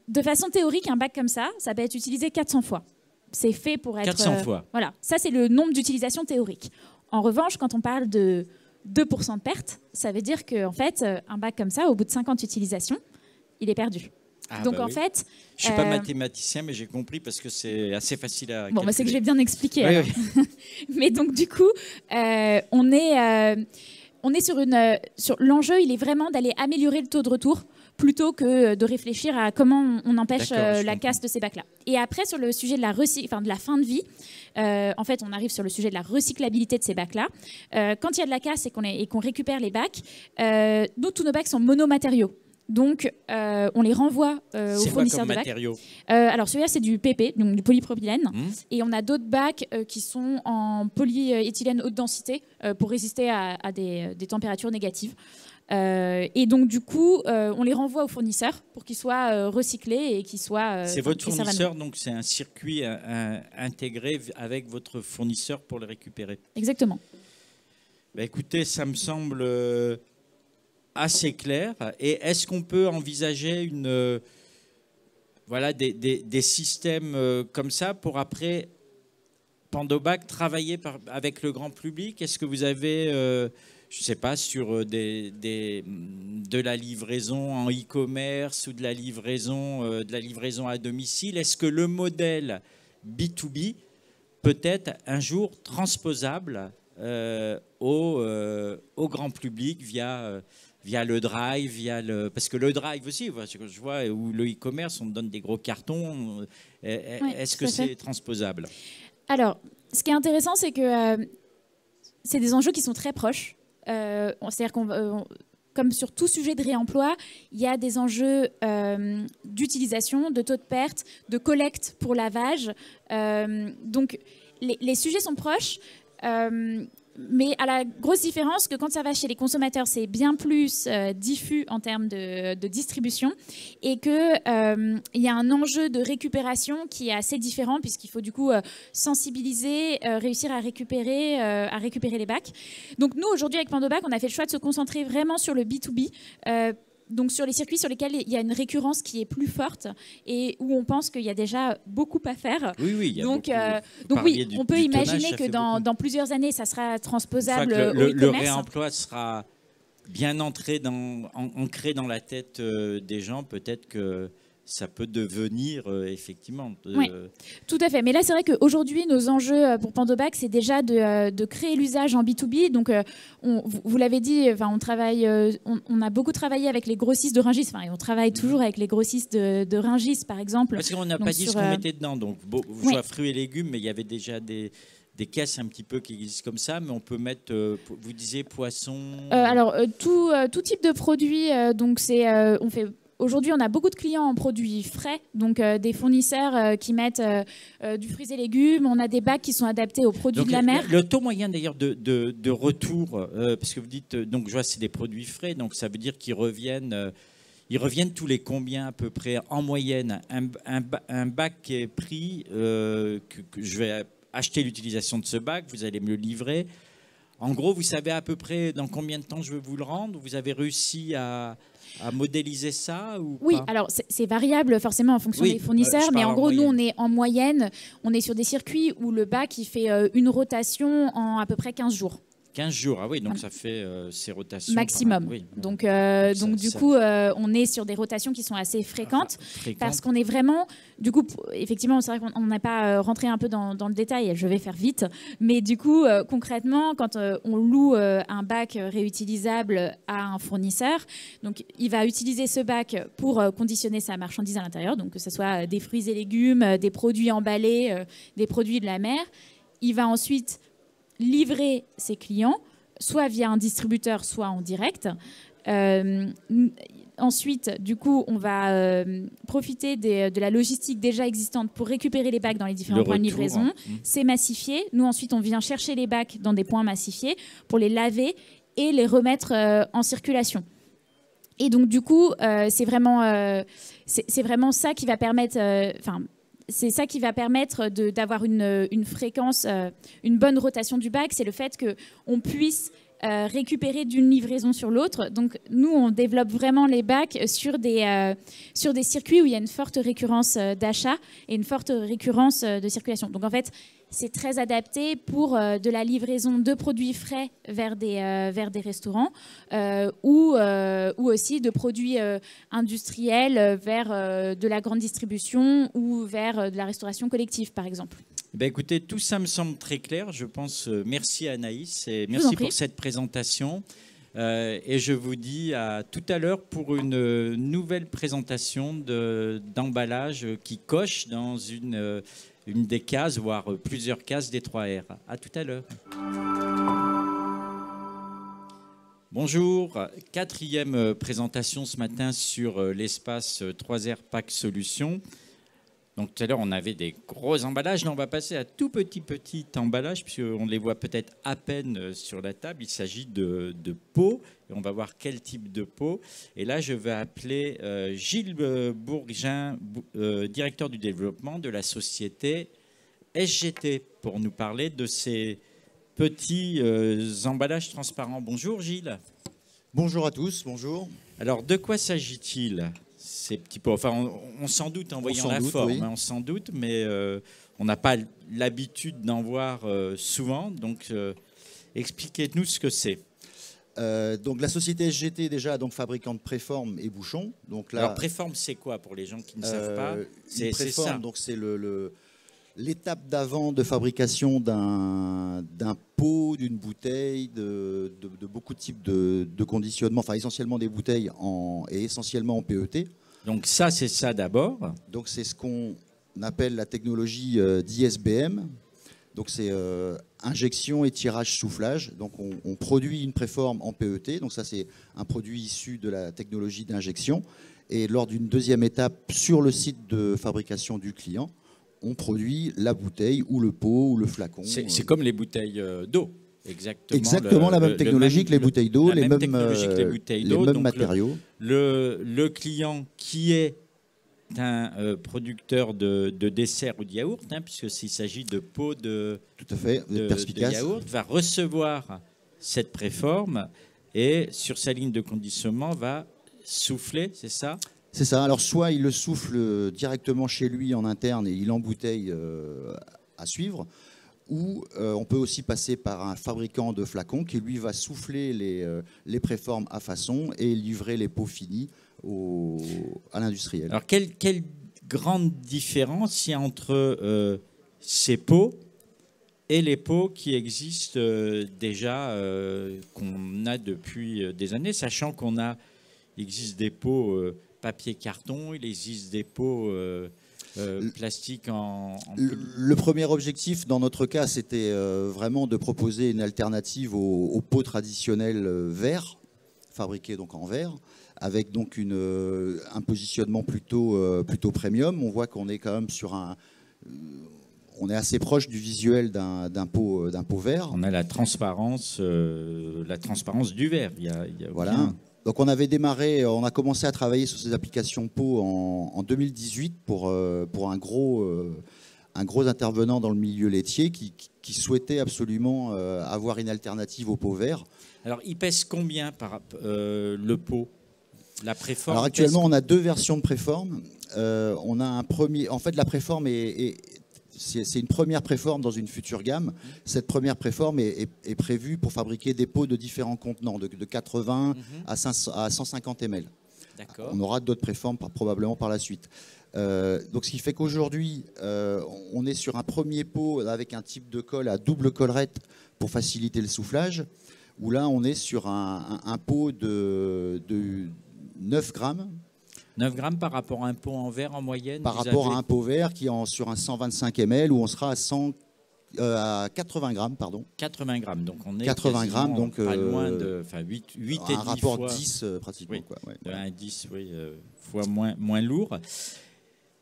S4: de façon théorique, un bac comme ça peut être utilisé 400 fois. C'est fait pour être...
S1: 400 fois.
S4: Voilà, ça c'est le nombre d'utilisations théoriques. En revanche, quand on parle de 2% de perte, ça veut dire qu'en fait, un bac comme ça, au bout de 50 utilisations, il est perdu. Donc en fait,
S1: je suis pas mathématicien, mais j'ai compris parce que c'est assez facile à calculer.
S4: Bon, c'est que j'ai bien expliqué. Oui. Mais donc du coup, on est sur l'enjeu, il est vraiment d'aller améliorer le taux de retour plutôt que de réfléchir à comment on empêche la casse de ces bacs-là. Et après, sur le sujet de la fin de vie, en fait, on arrive sur le sujet de la recyclabilité de ces bacs-là. Quand il y a de la casse et qu'on récupère les bacs, tous nos bacs sont monomatériaux. Donc, on les renvoie aux fournisseurs de bacs.
S1: Matériaux?
S4: Alors, celui-là, c'est du PP, donc du polypropylène. Et on a d'autres bacs qui sont en polyéthylène haute densité pour résister à des températures négatives. Et donc, du coup, on les renvoie aux fournisseurs pour qu'ils soient recyclés et qu'ils soient...
S1: c'est votre fournisseur, donc c'est un circuit intégré avec votre fournisseur pour les récupérer.
S4: Exactement.
S1: Bah, écoutez, ça me semble assez clair. Et est-ce qu'on peut envisager des systèmes comme ça pour après, Pandobac, travailler avec le grand public? Est-ce que vous avez, je ne sais pas, sur de la livraison en e-commerce ou de la livraison à domicile, est-ce que le modèle B2B peut être un jour transposable au grand public via le drive, parce que le drive aussi, je vois, ou le e-commerce, on donne des gros cartons. Est-ce que c'est transposable?
S4: Alors, ce qui est intéressant, c'est que c'est des enjeux qui sont très proches. C'est-à-dire comme sur tout sujet de réemploi, il y a des enjeux d'utilisation, de taux de perte, de collecte pour lavage. Donc, les sujets sont proches. Mais à la grosse différence que quand ça va chez les consommateurs, c'est bien plus diffus en termes de distribution et qu'il y a un enjeu de récupération qui est assez différent puisqu'il faut du coup sensibiliser, réussir à récupérer les bacs. Donc nous, aujourd'hui, avec Pandobac, on a fait le choix de se concentrer vraiment sur le B2B. Donc sur les circuits sur lesquels il y a une récurrence qui est plus forte et où on pense qu'il y a déjà beaucoup à faire.
S1: Oui, il y a
S4: donc
S1: beaucoup.
S4: Oui, on peut imaginer que dans plusieurs années, ça sera transposable au e-commerce.
S1: Le réemploi sera bien ancré dans la tête des gens. Peut-être que ça peut devenir effectivement...
S4: Oui, tout à fait. Mais là, c'est vrai qu'aujourd'hui, nos enjeux pour Pandobac, c'est déjà de créer l'usage en B2B. Donc, vous l'avez dit, on travaille, on a beaucoup travaillé avec les grossistes de Rungis. On travaille toujours avec les grossistes de Rungis, par exemple.
S1: Parce qu'on n'a pas dit ce qu'on mettait dedans. Donc, soit fruits et légumes, mais il y avait déjà des caisses un petit peu qui existent comme ça, mais on peut mettre, vous disiez, poisson...
S4: Alors, tout type de produit. Donc, on fait... Aujourd'hui, on a beaucoup de clients en produits frais, donc des fournisseurs qui mettent du fruits et légumes. On a des bacs qui sont adaptés aux produits de la mer.
S1: Le taux moyen d'ailleurs de retour, parce que vous dites, donc je vois c'est des produits frais, donc ça veut dire qu'ils reviennent tous les combien à peu près en moyenne? Un bac qui est pris, que je vais acheter l'utilisation de ce bac, vous allez me le livrer. En gros, vous savez à peu près dans combien de temps je vais vous le rendre? Vous avez réussi à modéliser ça ou
S4: Oui,
S1: pas?
S4: alors c'est variable forcément en fonction des fournisseurs, mais en gros, nous, on est en moyenne, on est sur des circuits où le bac, il fait une rotation en à peu près 15 jours.
S1: 15 jours, ah oui, donc ça fait ces rotations.
S4: Maximum.
S1: Oui.
S4: Donc du coup, on est sur des rotations qui sont assez fréquentes. Parce qu'on est vraiment... Du coup, effectivement, c'est vrai qu'on n'a pas rentré un peu dans le détail, je vais faire vite. Mais du coup, concrètement, quand on loue un bac réutilisable à un fournisseur, donc il va utiliser ce bac pour conditionner sa marchandise à l'intérieur, donc que ce soit des fruits et légumes, des produits emballés, des produits de la mer. Il va ensuite livrer ses clients, soit via un distributeur, soit en direct. Ensuite, du coup, on va profiter de la logistique déjà existante pour récupérer les bacs dans les différents points de livraison. C'est massifié. Nous, ensuite, on vient chercher les bacs dans des points massifiés pour les laver et les remettre en circulation. Et donc, du coup, c'est vraiment ça qui va permettre... c'est ça qui va permettre d'avoir une fréquence, une bonne rotation du bac. C'est le fait qu'on puisse récupérer d'une livraison sur l'autre. Donc, nous, on développe vraiment les bacs sur des circuits où il y a une forte récurrence d'achat et une forte récurrence de circulation. Donc, en fait, c'est très adapté pour de la livraison de produits frais vers des restaurants ou aussi de produits industriels vers de la grande distribution ou vers de la restauration collective, par exemple.
S1: Ben écoutez, tout ça me semble très clair. Je pense, merci Anaïs et merci pour cette présentation. Et je vous dis à tout à l'heure pour une nouvelle présentation d'emballage qui coche dans une des cases, voire plusieurs cases des 3R. À tout à l'heure. Bonjour, 4e présentation ce matin sur l'espace 3R Pack Solutions. Donc tout à l'heure, on avait des gros emballages. Là, on va passer à tout petit emballage, puisqu'on les voit peut-être à peine sur la table. Il s'agit de pots, et on va voir quel type de pot. Et là, je vais appeler Gilles Bourgin, directeur du développement de la société SGT, pour nous parler de ces petits emballages transparents. Bonjour Gilles.
S5: Bonjour à tous, bonjour.
S1: Alors, de quoi s'agit-il, ces petits pots? Enfin, on s'en doute en voyant la forme, oui. On s'en doute, mais on n'a pas l'habitude d'en voir souvent. Donc, expliquez-nous ce que c'est.
S5: Donc, la société SGT, déjà, donc fabricant de préformes et bouchons. Donc, là,
S1: alors, préforme, c'est quoi pour les gens qui ne savent pas?
S5: C'est ça. Donc, c'est l'étape d'avant de fabrication d'un pot, d'une bouteille, de beaucoup de types de conditionnement, enfin essentiellement des bouteilles et essentiellement en PET.
S1: Donc ça, c'est ça d'abord.
S5: Donc c'est ce qu'on appelle la technologie d'ISBM. Donc c'est injection, étirage, soufflage. Donc on produit une préforme en PET. Donc ça c'est un produit issu de la technologie d'injection. Et lors d'une deuxième étape sur le site de fabrication du client, on produit la bouteille ou le pot ou le flacon.
S1: C'est comme les bouteilles d'eau.
S5: Exactement la même technologie que les bouteilles d'eau, les mêmes matériaux.
S1: Le client qui est un producteur de dessert ou de yaourt, puisqu'il s'agit de pots de yaourt, va recevoir cette préforme et sur sa ligne de conditionnement va souffler, c'est ça ?
S5: C'est ça. Alors, soit il le souffle directement chez lui en interne et il embouteille à suivre, ou on peut aussi passer par un fabricant de flacons qui, lui, va souffler les préformes à façon et livrer les pots finis à l'industriel.
S1: Alors, quelle grande différence il y a entre ces pots et les pots qui existent déjà, qu'on a depuis des années, sachant il existe des pots... papier carton, il existe des pots plastiques
S5: Le premier objectif dans notre cas, c'était vraiment de proposer une alternative aux pots traditionnels verts, fabriqués donc en verre, avec donc un positionnement plutôt premium. On voit qu'on est quand même on est assez proche du visuel d'un pot vert.
S1: On a la transparence du verre.
S5: Voilà. Bien. Donc on a commencé à travailler sur ces applications pot en 2018 pour un gros intervenant dans le milieu laitier qui souhaitait absolument avoir une alternative au pot vert.
S1: Alors il pèse combien le pot, la préforme?
S5: Alors actuellement on a deux versions de préforme. On a un premier. En fait la préforme c'est une première préforme dans une future gamme. Cette première préforme est prévue pour fabriquer des pots de différents contenants, de 80 à 150 ml. On aura d'autres préformes probablement par la suite. Donc, ce qui fait qu'aujourd'hui, on est sur un premier pot avec un type de colle à double collerette pour faciliter le soufflage, où là, on est sur un pot de 9 grammes.
S1: 9 grammes par rapport à un pot en verre en moyenne?
S5: Par rapport à un pot vert qui est sur un 125 ml où on sera à 80 grammes. Pardon.
S1: 80 grammes, donc on est
S5: 80 grammes, donc
S1: pas loin de 8 et 10
S5: un rapport
S1: fois,
S5: 10 pratiquement.
S1: Oui,
S5: quoi, ouais.
S1: 1 à 10 fois moins lourd.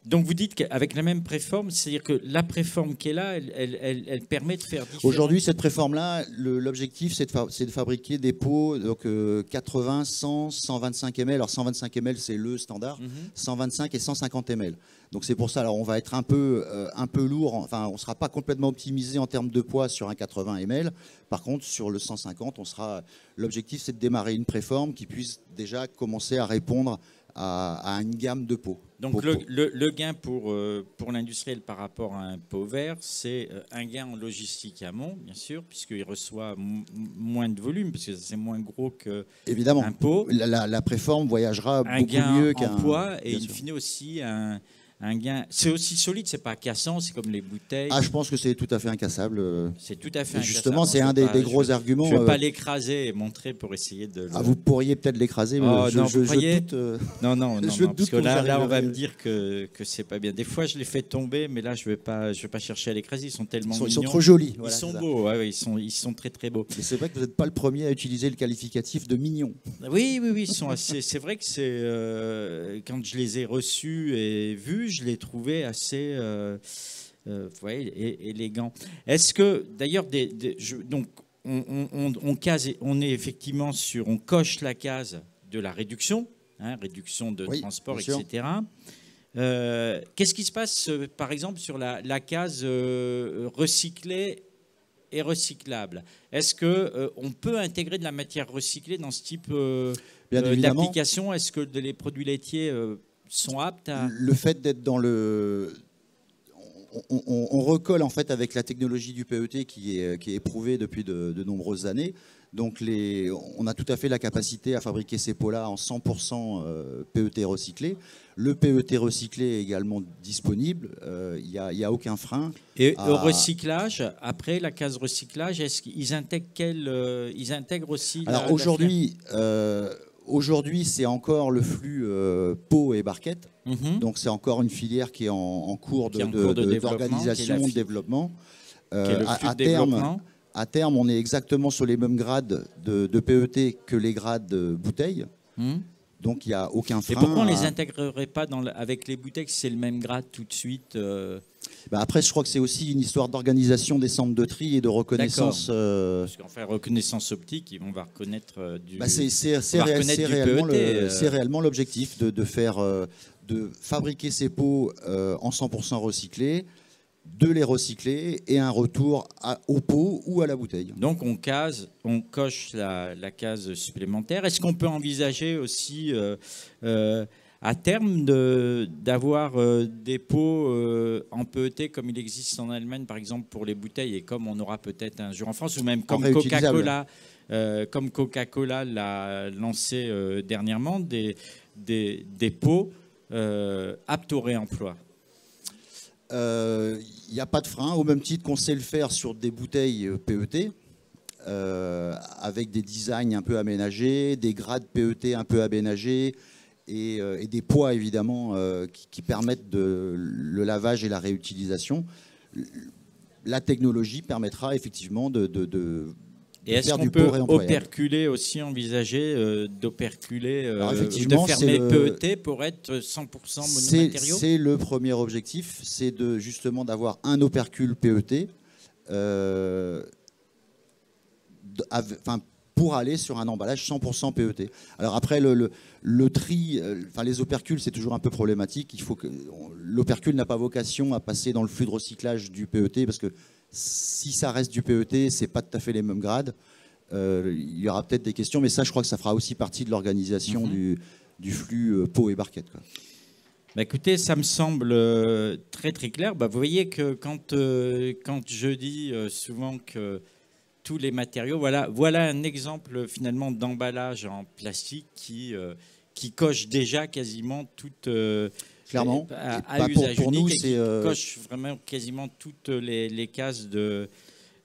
S1: Donc vous dites qu'avec la même préforme, c'est-à-dire que la préforme qui est là, elle permet de faire différents...
S5: Aujourd'hui, cette préforme-là, l'objectif, c'est de fabriquer des pots donc 80, 100, 125 ml. Alors 125 ml, c'est le standard. 125 et 150 ml. Donc c'est pour ça, alors on va être un peu lourd. Enfin, on ne sera pas complètement optimisé en termes de poids sur un 80 ml. Par contre, sur le 150, l'objectif, c'est de démarrer une préforme qui puisse déjà commencer à répondre à une gamme de pots.
S1: Donc le gain pour l'industriel par rapport à un pot vert, c'est un gain en logistique amont, bien sûr, puisqu'il reçoit moins de volume, parce que c'est moins gros qu'un pot.
S5: La préforme voyagera beaucoup mieux qu'un
S1: poids, et in fine aussi un gain. C'est aussi solide, c'est pas cassant, c'est comme les bouteilles.
S5: Ah, je pense que c'est tout à fait incassable.
S1: C'est tout à fait incassable.
S5: Justement, c'est un des gros arguments.
S1: Je ne vais pas l'écraser et montrer pour essayer de...
S5: vous pourriez peut-être l'écraser, mais
S1: non,
S5: je doute...
S1: Non, parce que là, on va me dire que c'est pas bien. Des fois, je les fais tomber, mais là, je vais pas chercher à l'écraser. Ils sont tellement mignons.
S5: Ils sont trop jolis.
S1: Ils sont beaux, ouais, ils sont très très beaux.
S5: Et c'est vrai que vous n'êtes pas le premier à utiliser le qualificatif de mignon.
S1: Oui, ils sont assez... C'est vrai que c'est quand je les ai reçus et vus, vu, je l'ai trouvé assez élégant. Est-ce que, d'ailleurs, donc, on est effectivement on coche la case de la réduction, réduction de transport, etc. Qu'est-ce qui se passe, par exemple, sur la case recyclée et recyclable? Est-ce qu'on peut intégrer de la matière recyclée dans ce type d'application? Est-ce que les produits laitiers sont aptes à...
S5: Le fait d'être dans le... On recolle en fait avec la technologie du PET qui est éprouvée depuis de nombreuses années. Donc on a tout à fait la capacité à fabriquer ces pots-là en 100% PET recyclé. Le PET recyclé est également disponible, il n'y a aucun frein.
S1: Et au recyclage, après la case recyclage, est-ce qu'ils intègrent ils intègrent aussi...
S5: Alors aujourd'hui, c'est encore le flux pot et barquette. Donc c'est encore une filière qui est en cours d'organisation, de développement. À terme, on est exactement sur les mêmes grades de PET que les grades bouteilles. Donc il n'y a aucun frein.
S1: Et pourquoi on ne les intégrerait pas avec les bouteilles si c'est le même grade tout de suite
S5: Après, je crois que c'est aussi une histoire d'organisation des centres de tri et de reconnaissance.
S1: Parce qu'en fait, reconnaissance optique, on va reconnaître du
S5: c'est réellement l'objectif de fabriquer ces pots en 100% recyclés, de les recycler et un retour au pot ou à la bouteille.
S1: Donc on coche la case supplémentaire. Est-ce qu'on peut envisager aussi à terme d'avoir des pots en PET comme il existe en Allemagne par exemple pour les bouteilles et comme on aura peut-être un jour en France ou même comme Coca-Cola l'a lancé dernièrement, des pots aptes au réemploi?
S5: Il n'y a pas de frein, au même titre qu'on sait le faire sur des bouteilles PET, avec des designs un peu aménagés, des grades PET un peu aménagés et des poids évidemment qui permettent le lavage et la réutilisation. La technologie permettra effectivement
S1: et est-ce qu'on peut operculer aussi, envisager d'operculer, de fermer PET pour être 100% monomatériaux?
S5: C'est le premier objectif, c'est justement d'avoir un opercule PET pour aller sur un emballage 100% PET. Alors après, le tri, les opercules, c'est toujours un peu problématique. L'opercule n'a pas vocation à passer dans le flux de recyclage du PET parce que si ça reste du PET, c'est pas tout à fait les mêmes grades. Il y aura peut-être des questions, mais ça, je crois que ça fera aussi partie de l'organisation du flux pot et barquette, quoi.
S1: Écoutez, ça me semble très très clair. Vous voyez que quand je dis souvent que tous les matériaux, voilà un exemple finalement d'emballage en plastique qui coche déjà quasiment toute...
S5: Clairement.
S1: À usage unique, qui coche vraiment quasiment toutes les cases de...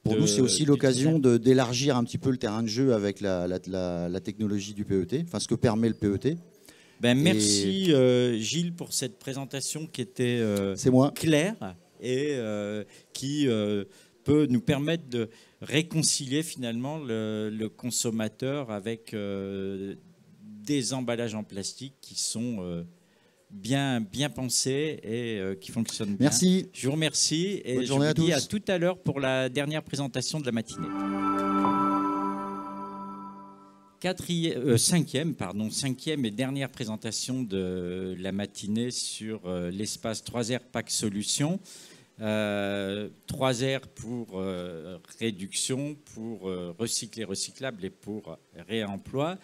S5: Pour nous, c'est aussi l'occasion d'élargir un petit peu le terrain de jeu avec la technologie du PET, ce que permet le PET.
S1: Merci Gilles pour cette présentation qui était claire et qui peut nous permettre de réconcilier finalement le consommateur avec des emballages en plastique qui sont... bien pensé et qui fonctionne bien.
S5: Merci.
S1: Je vous remercie et
S5: bonne journée
S1: je vous dis
S5: à
S1: tout à l'heure pour la dernière présentation de la matinée. Cinquième et dernière présentation de la matinée sur l'espace 3R Pack Solutions. 3R pour réduction, pour recycler, recyclable et pour réemploi.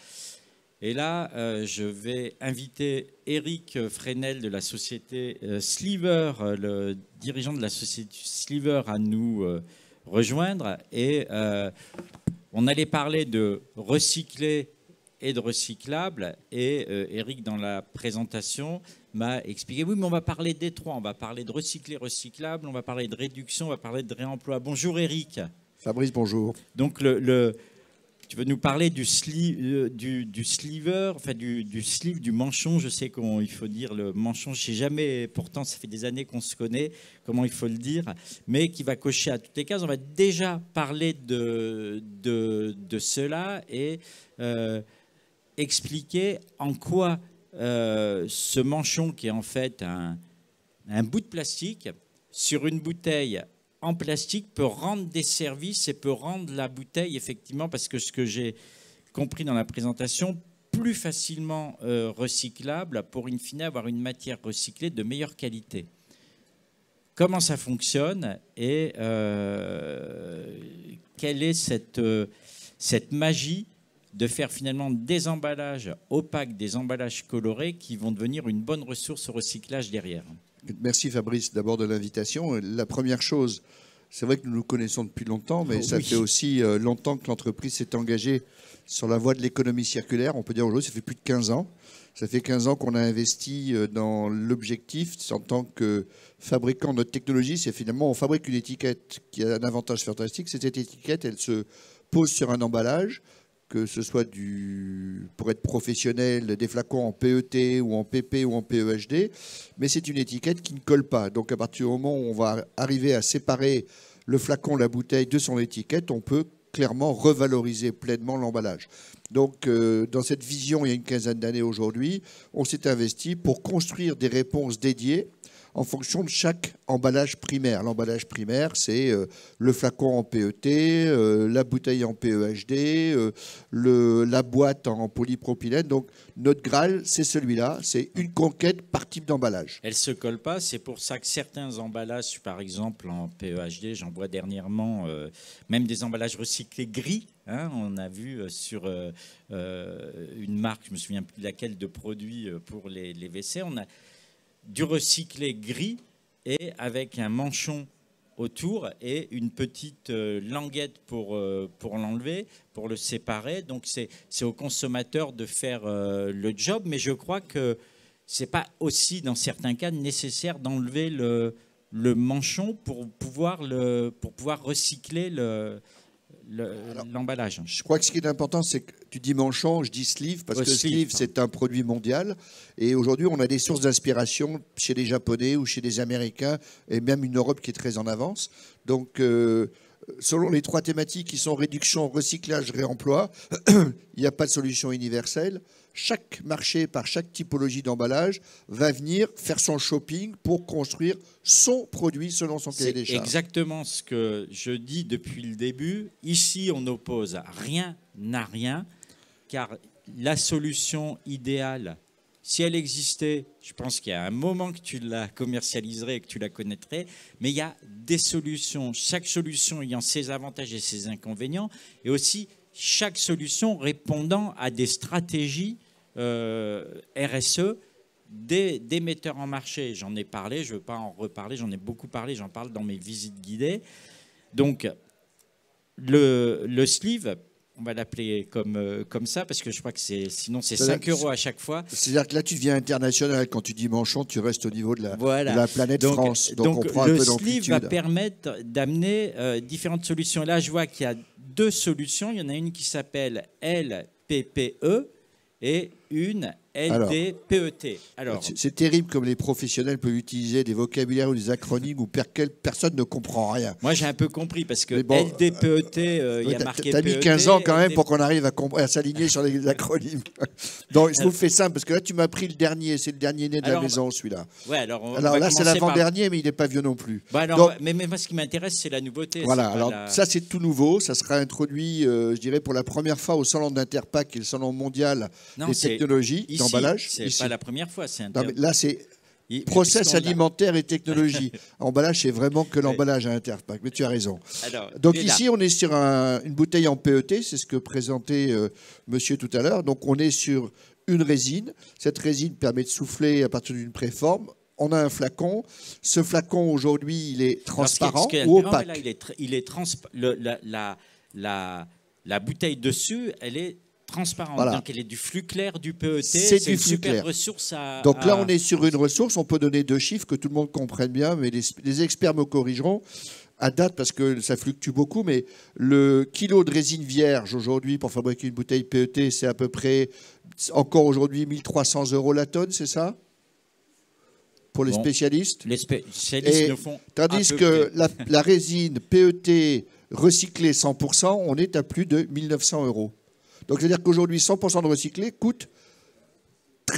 S1: Et là, je vais inviter Eric Fresnel de la société Sliver, le dirigeant de la société Sliver, à nous rejoindre. Et on allait parler de recycler et de recyclable. Et Eric, dans la présentation, m'a expliqué, oui, mais on va parler des trois. On va parler de recycler, recyclable, on va parler de réduction, on va parler de réemploi. Bonjour Eric.
S6: Fabrice, bonjour.
S1: Donc tu veux nous parler du sliver, enfin du sleeve, du manchon. Je sais qu'il faut dire le manchon. Je ne sais jamais, pourtant ça fait des années qu'on se connaît, comment il faut le dire, mais qui va cocher à toutes les cases. On va déjà parler de cela et expliquer en quoi ce manchon, qui est en fait un bout de plastique sur une bouteille en plastique peut rendre des services et peut rendre la bouteille, effectivement, parce que ce que j'ai compris dans la présentation, plus facilement recyclable pour in fine avoir une matière recyclée de meilleure qualité. Comment ça fonctionne et quelle est cette magie de faire finalement des emballages opaques, des emballages colorés qui vont devenir une bonne ressource au recyclage derrière?
S6: Merci Fabrice d'abord de l'invitation. La première chose, c'est vrai que nous nous connaissons depuis longtemps, mais ça fait aussi longtemps que l'entreprise s'est engagée sur la voie de l'économie circulaire. On peut dire aujourd'hui, ça fait plus de 15 ans. Ça fait 15 ans qu'on a investi dans l'objectif en tant que fabricant de notre technologie. C'est finalement, on fabrique une étiquette qui a un avantage fantastique. Cette étiquette, elle se pose sur un emballage, que ce soit pour être professionnel, des flacons en PET ou en PP ou en PEHD, mais c'est une étiquette qui ne colle pas. Donc à partir du moment où on va arriver à séparer le flacon, la bouteille de son étiquette, on peut clairement revaloriser pleinement l'emballage. Donc dans cette vision, il y a une quinzaine d'années aujourd'hui, on s'est investi pour construire des réponses dédiées en fonction de chaque emballage primaire. L'emballage primaire, c'est le flacon en PET, la bouteille en PEHD, la boîte en polypropylène. Donc notre Graal, c'est celui-là, c'est une conquête par type d'emballage.
S1: Elle ne se colle pas, c'est pour ça que certains emballages, par exemple en PEHD, j'en vois dernièrement, même des emballages recyclés gris, hein, on a vu sur une marque, je ne me souviens plus de laquelle, de produits pour les WC, on a du recyclé gris et avec un manchon autour et une petite languette pour l'enlever, pour le séparer. Donc c'est au consommateur de faire le job, mais je crois que ce n'est pas aussi, dans certains cas, nécessaire d'enlever le manchon pour pouvoir recycler l'emballage.
S6: Je crois que ce qui est important, c'est que tu dis manchon, je dis sleeve, parce que sleeve, c'est un produit mondial. Et aujourd'hui, on a des sources d'inspiration chez les Japonais ou chez les Américains, et même une Europe qui est très en avance. Donc, selon les trois thématiques qui sont réduction, recyclage, réemploi, il n'y a pas de solution universelle. Chaque marché, par chaque typologie d'emballage, va venir faire son shopping pour construire son produit selon son cahier des charges.
S1: C'est exactement ce que je dis depuis le début. Ici, on n'oppose rien à rien, car la solution idéale, si elle existait, je pense qu'il y a un moment que tu la commercialiserais et que tu la connaîtrais, mais il y a des solutions, chaque solution ayant ses avantages et ses inconvénients, et aussi chaque solution répondant à des stratégies RSE des metteurs en marché. J'en ai parlé, je ne veux pas en reparler, j'en ai beaucoup parlé, j'en parle dans mes visites guidées. Donc, le sleeve, on va l'appeler comme ça, parce que je crois que sinon c'est 5 € à chaque fois.
S6: C'est-à-dire que là, tu deviens international. Quand tu dis manchon, tu restes au niveau de la planète France.
S1: Donc on prend le sleeve va permettre d'amener différentes solutions. Là, je vois qu'il y a deux solutions. Il y en a une qui s'appelle LPPE et une LDPET. Alors,
S6: c'est terrible comme les professionnels peuvent utiliser des vocabulaires ou des acronymes où personne ne comprend rien.
S1: Moi, j'ai un peu compris parce que bon, LDPET, il y a marqué
S6: PET. Tu as mis 15 ans quand même pour qu'on arrive à s'aligner sur les acronymes. Donc, je vous fais simple parce que là, tu m'as pris le dernier. C'est le dernier né de la maison, celui-là.
S1: Ouais, alors
S6: là, c'est l'avant-dernier, mais il n'est pas vieux non plus.
S1: Bah alors, mais moi, ce qui m'intéresse, c'est la nouveauté.
S6: Voilà, alors ça, c'est tout nouveau. Ça sera introduit, je dirais, pour la première fois au salon d'Interpack, qui est le salon mondial des technologies d'emballage.
S1: C'est pas la première fois.
S6: Là, c'est process alimentaire et technologie. Emballage, c'est vraiment que l'emballage à Interpack. Mais tu as raison. Alors, donc ici, on est sur une bouteille en PET. C'est ce que présentait monsieur tout à l'heure. Donc, on est sur une résine. Cette résine permet de souffler à partir d'une préforme. On a un flacon. Ce flacon, aujourd'hui, il est transparent ou opaque.
S1: Là, la bouteille dessus, elle est transparente. Voilà. Donc, elle est du flux clair du PET.
S6: C'est du
S1: une
S6: flux
S1: super
S6: clair.
S1: Ressource
S6: Donc là, on est sur une ressource. On peut donner deux chiffres que tout le monde comprenne bien, mais les experts me corrigeront à date parce que ça fluctue beaucoup. Mais le kilo de résine vierge aujourd'hui pour fabriquer une bouteille PET, c'est à peu près, encore aujourd'hui, 1 300 € la tonne, c'est ça ? Pour les spécialistes.
S1: Les spécialistes le font.
S6: Tandis que la résine PET recyclée 100%, on est à plus de 1 900 €. Donc, c'est-à-dire qu'aujourd'hui, 100% de recyclé coûte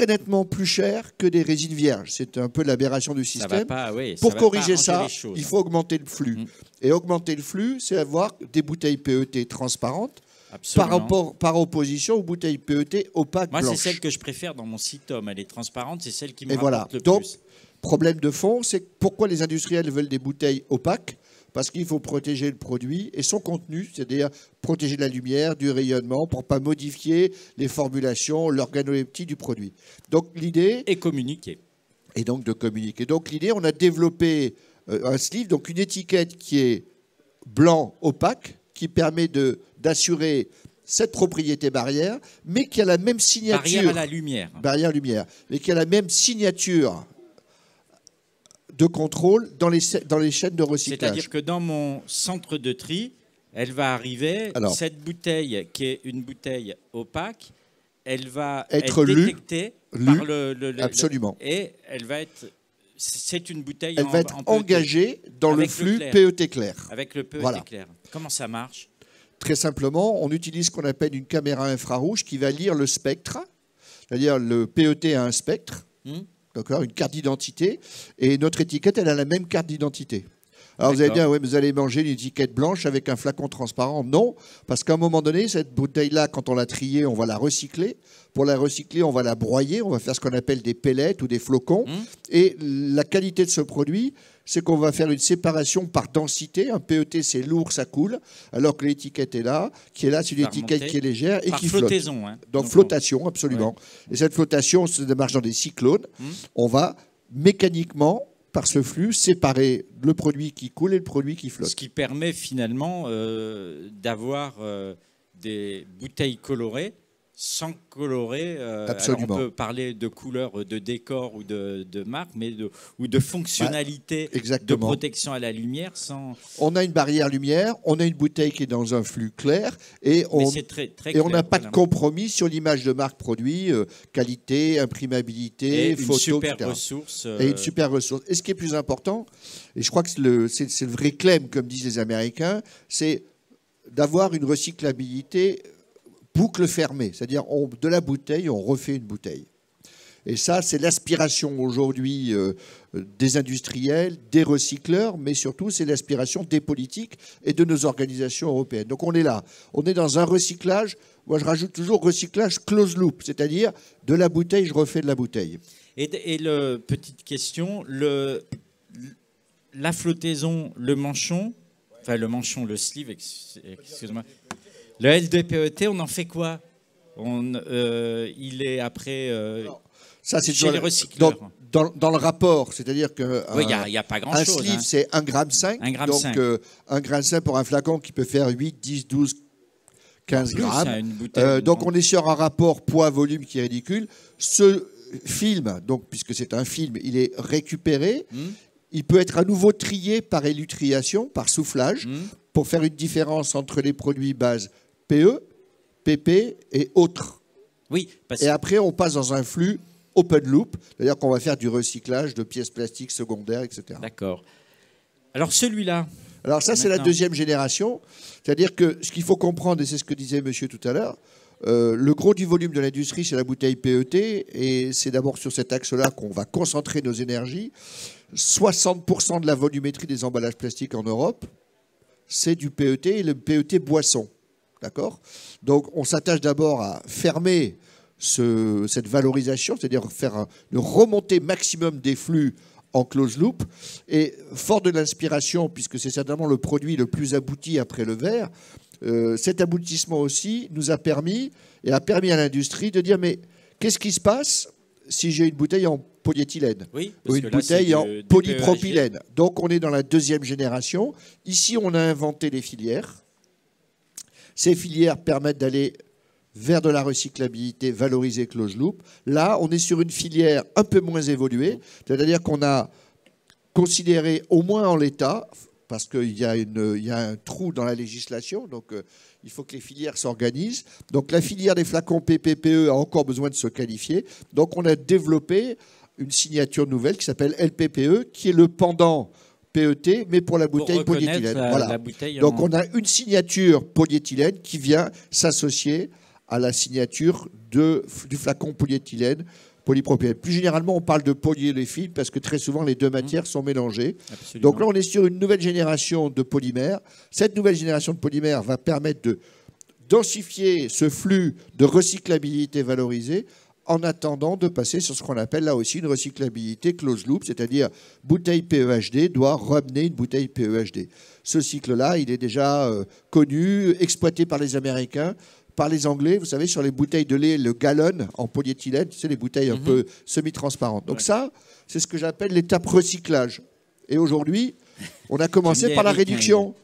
S6: très nettement plus cher que des résines vierges. C'est un peu l'aberration du système.
S1: Oui,
S6: pour corriger ça, il faut augmenter le flux. Et augmenter le flux, c'est avoir des bouteilles PET transparentes par opposition aux bouteilles PET opaques blanches.
S1: Moi, c'est celle que je préfère dans mon CITOM. Elle est transparente, c'est celle qui me rapporte le
S6: Donc,
S1: plus.
S6: Problème de fond, c'est pourquoi les industriels veulent des bouteilles opaques? Parce qu'il faut protéger le produit et son contenu, c'est-à-dire protéger la lumière, du rayonnement, pour ne pas modifier les formulations, l'organoleptie du produit. Donc l'idée...
S1: Et communiquer.
S6: Et donc de communiquer. Donc l'idée, on a développé un sleeve, donc une étiquette qui est blanc opaque, qui permet d'assurer cette propriété barrière, mais qui a la même signature...
S1: Barrière à la lumière.
S6: Barrière lumière. Mais qui a la même signature de contrôle dans les chaînes de recyclage.
S1: C'est-à-dire que dans mon centre de tri, elle va arriver, cette bouteille qui est une bouteille opaque, elle va être détectée par
S6: absolument.
S1: Et elle va être... C'est une bouteille
S6: elle va être engagée dans le flux PET clair.
S1: Avec le PET clair. Comment ça marche?
S6: Très simplement, on utilise ce qu'on appelle une caméra infrarouge qui va lire le spectre. C'est-à-dire le PET a un spectre. D'accord, une carte d'identité, et notre étiquette, elle a la même carte d'identité. Alors vous allez dire, ouais, mais vous allez manger une étiquette blanche avec un flacon transparent. Non, parce qu'à un moment donné, cette bouteille-là, quand on l'a triée, on va la recycler. Pour la recycler, on va la broyer, on va faire ce qu'on appelle des pellets ou des flocons. Et la qualité de ce produit, c'est qu'on va faire une séparation par densité. Un PET, c'est lourd, ça coule, alors que l'étiquette est là, c'est une étiquette qui est légère et qui flotte.
S1: Flottaison, hein.
S6: Donc flottation, absolument. Ouais. Et cette flottation se démarche dans des cyclones. On va mécaniquement, par ce flux, séparer le produit qui coule et le produit qui flotte.
S1: Ce qui permet finalement d'avoir des bouteilles colorées sans colorer. Alors on peut parler de couleur, de décor ou de marque, mais ou de fonctionnalité de protection à la lumière.
S6: On a une barrière lumière, on a une bouteille qui est dans un flux clair, et on n'a pas de compromis sur l'image de marque produit, qualité, imprimabilité, photo,
S1: super
S6: etc.
S1: Ressource,
S6: Et une super ressource. Et ce qui est plus important, et je crois que c'est le vrai claim, comme disent les Américains, c'est d'avoir une recyclabilité boucle fermée, c'est-à-dire de la bouteille, on refait une bouteille. Et ça, c'est l'aspiration aujourd'hui des industriels, des recycleurs, mais surtout, c'est l'aspiration des politiques et de nos organisations européennes. Donc on est là, on est dans un recyclage, moi je rajoute toujours recyclage close loop, c'est-à-dire de la bouteille, je refais de la bouteille.
S1: Et petite question, la flottaison, le manchon, le sleeve, excuse-moi, le LDPET, on en fait quoi? Il est après
S6: ça, c'est
S1: chez les recycleurs.
S6: Dans le rapport, c'est-à-dire que
S1: y a pas grand-chose.
S6: Un sleeve, c'est 1,5 g. Donc 1,5 g pour un flacon qui peut faire 8, 10, 12, 15 grammes. Donc on est sur un rapport poids-volume qui est ridicule. Ce film, donc, puisque c'est un film, il est récupéré. Il peut être à nouveau trié par élutriation, par soufflage, pour faire une différence entre les produits base PE, PP et autres.
S1: Oui,
S6: et après, on passe dans un flux open loop, c'est-à-dire qu'on va faire du recyclage de pièces plastiques secondaires, etc.
S1: D'accord. Alors celui-là.
S6: Alors ça, c'est la deuxième génération. C'est-à-dire que ce qu'il faut comprendre, et c'est ce que disait monsieur tout à l'heure, le gros du volume de l'industrie, c'est la bouteille PET, et c'est d'abord sur cet axe-là qu'on va concentrer nos énergies. 60% de la volumétrie des emballages plastiques en Europe, c'est du PET et le PET boisson. D'accord ? Donc, on s'attache d'abord à fermer cette valorisation, c'est-à-dire faire une remontée maximum des flux en close loop. Et fort de l'inspiration, puisque c'est certainement le produit le plus abouti après le verre, cet aboutissement aussi nous a permis, et a permis à l'industrie de dire, mais qu'est-ce qui se passe si j'ai une bouteille en polyéthylène ou une bouteille en polypropylène? Donc, on est dans la deuxième génération. Ici, on a inventé les filières. Ces filières permettent d'aller vers de la recyclabilité valorisée close loop. Là, on est sur une filière un peu moins évoluée, c'est-à-dire qu'on a considéré, au moins en l'état, parce qu'il y a un trou dans la législation, donc il faut que les filières s'organisent. Donc la filière des flacons PPPE a encore besoin de se qualifier. Donc on a développé une signature nouvelle qui s'appelle LPPE, qui est le pendant PET, mais pour la bouteille polyéthylène. Voilà. Donc on a une signature polyéthylène qui vient s'associer à la signature du flacon polyéthylène polypropylène. Plus généralement, on parle de polyolefine parce que très souvent, les deux matières sont mélangées.
S1: Absolument.
S6: Donc là, on est sur une nouvelle génération de polymères. Cette nouvelle génération de polymères va permettre de densifier ce flux de recyclabilité valorisée en attendant de passer sur ce qu'on appelle là aussi une recyclabilité close loop, c'est-à-dire bouteille PEHD doit ramener une bouteille PEHD. Ce cycle-là, il est déjà connu, exploité par les Américains, par les Anglais, vous savez, sur les bouteilles de lait, le gallon en polyéthylène, tu sais, les bouteilles un peu semi-transparentes. Donc ça, c'est ce que j'appelle l'étape recyclage. Et aujourd'hui, on a commencé par la réduction.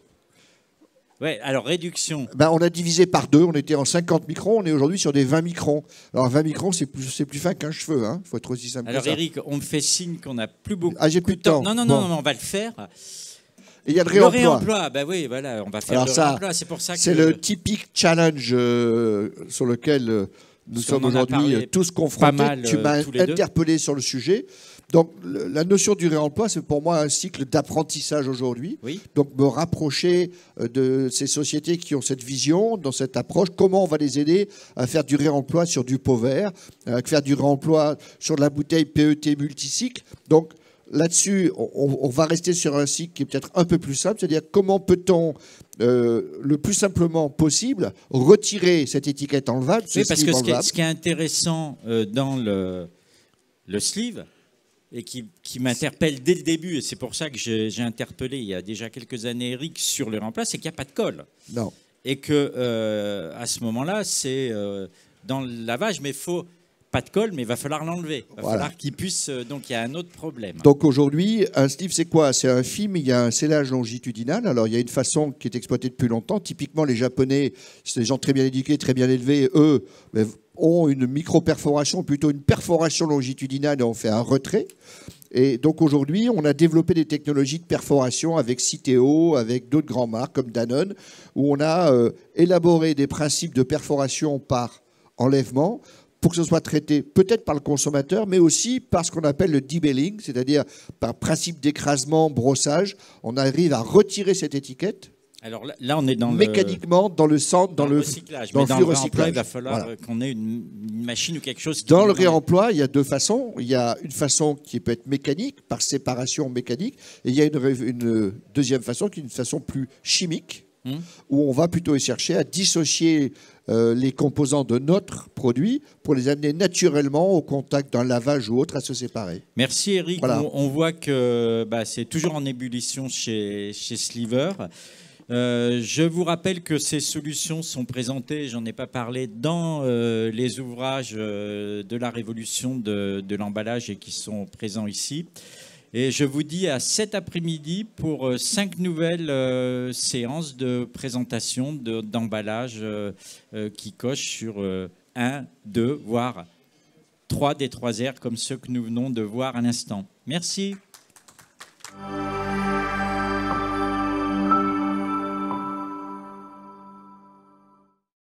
S1: Oui, alors réduction.
S6: Ben, on a divisé par 2, on était en 50 microns, on est aujourd'hui sur des 20 microns. Alors 20 microns, c'est plus fin qu'un cheveu, hein. Il faut être aussi simple
S1: alors
S6: que ça.
S1: Eric, on me fait signe qu'on n'a plus beaucoup
S6: j'ai plus de temps.
S1: Non,
S6: Bon.
S1: on va le faire.
S6: Et il y a le
S1: Le
S6: réemploi.
S1: réemploi, ben oui, voilà, on va faire
S6: Alors
S1: le
S6: ça,
S1: réemploi. C'est pour ça que
S6: c'est le typique challenge sur lequel nous sommes
S1: on en a
S6: aujourd'hui
S1: parlé
S6: tous
S1: pas
S6: confrontés.
S1: mal,
S6: Tu m'as
S1: tous les deux.
S6: interpellé sur le sujet. Donc la notion du réemploi, c'est pour moi un cycle d'apprentissage aujourd'hui.
S1: Oui.
S6: Donc me rapprocher de ces sociétés qui ont cette vision, dans cette approche, comment on va les aider à faire du réemploi sur du pot vert, à faire du réemploi sur de la bouteille PET multicycle. Donc là-dessus, on va rester sur un cycle qui est peut-être un peu plus simple, c'est-à-dire comment peut-on le plus simplement possible retirer cette étiquette enlevable,
S1: Oui, parce que
S6: enlevable.
S1: ce qui est intéressant dans le sleeve, et qui m'interpelle dès le début, et c'est pour ça que j'ai interpellé il y a déjà quelques années Eric sur le réemploi, c'est qu'il n'y a pas de colle.
S6: Non.
S1: Et que à ce moment-là, c'est dans le lavage, mais il faut pas de colle, mais il va falloir l'enlever. Il va falloir qu'il puisse. Donc il y a un autre problème.
S6: Donc aujourd'hui, un sleeve, c'est quoi? C'est un film, il y a un scellage longitudinal. Alors il y a une façon qui est exploitée depuis longtemps. Typiquement, les Japonais, c'est des gens très bien éduqués, très bien élevés. Eux ont une micro-perforation, plutôt une perforation longitudinale, et on fait un retrait. Et donc aujourd'hui, on a développé des technologies de perforation avec Citeo, avec d'autres grandes marques comme Danone, où on a élaboré des principes de perforation par enlèvement pour que ce soit traité peut-être par le consommateur, mais aussi par ce qu'on appelle le debelling, c'est-à-dire par principe d'écrasement, brossage. On arrive à retirer cette étiquette.
S1: Alors là, on est dans
S6: mécaniquement dans le centre, dans le
S1: recyclage.
S6: Dans
S1: mais
S6: le
S1: dans
S6: flux
S1: le réemploi,
S6: recyclage.
S1: il va falloir
S6: Voilà.
S1: qu'on ait une machine ou quelque chose.
S6: Dans le réemploi, il y a deux façons. Il y a une façon qui peut être mécanique, par séparation mécanique, et il y a une deuxième façon qui est une façon plus chimique, où on va plutôt chercher à dissocier les composants de notre produit pour les amener naturellement au contact d'un lavage ou autre à se séparer.
S1: Merci Eric.
S6: Voilà.
S1: On voit que c'est toujours en ébullition chez Sliver. Je vous rappelle que ces solutions sont présentées, j'en ai pas parlé, dans les ouvrages de la révolution de l'emballage et qui sont présents ici. Et je vous dis à cet après-midi pour 5 nouvelles séances de présentation d'emballage qui cochent sur 1, 2, voire 3 des 3 R comme ceux que nous venons de voir à l'instant. Merci.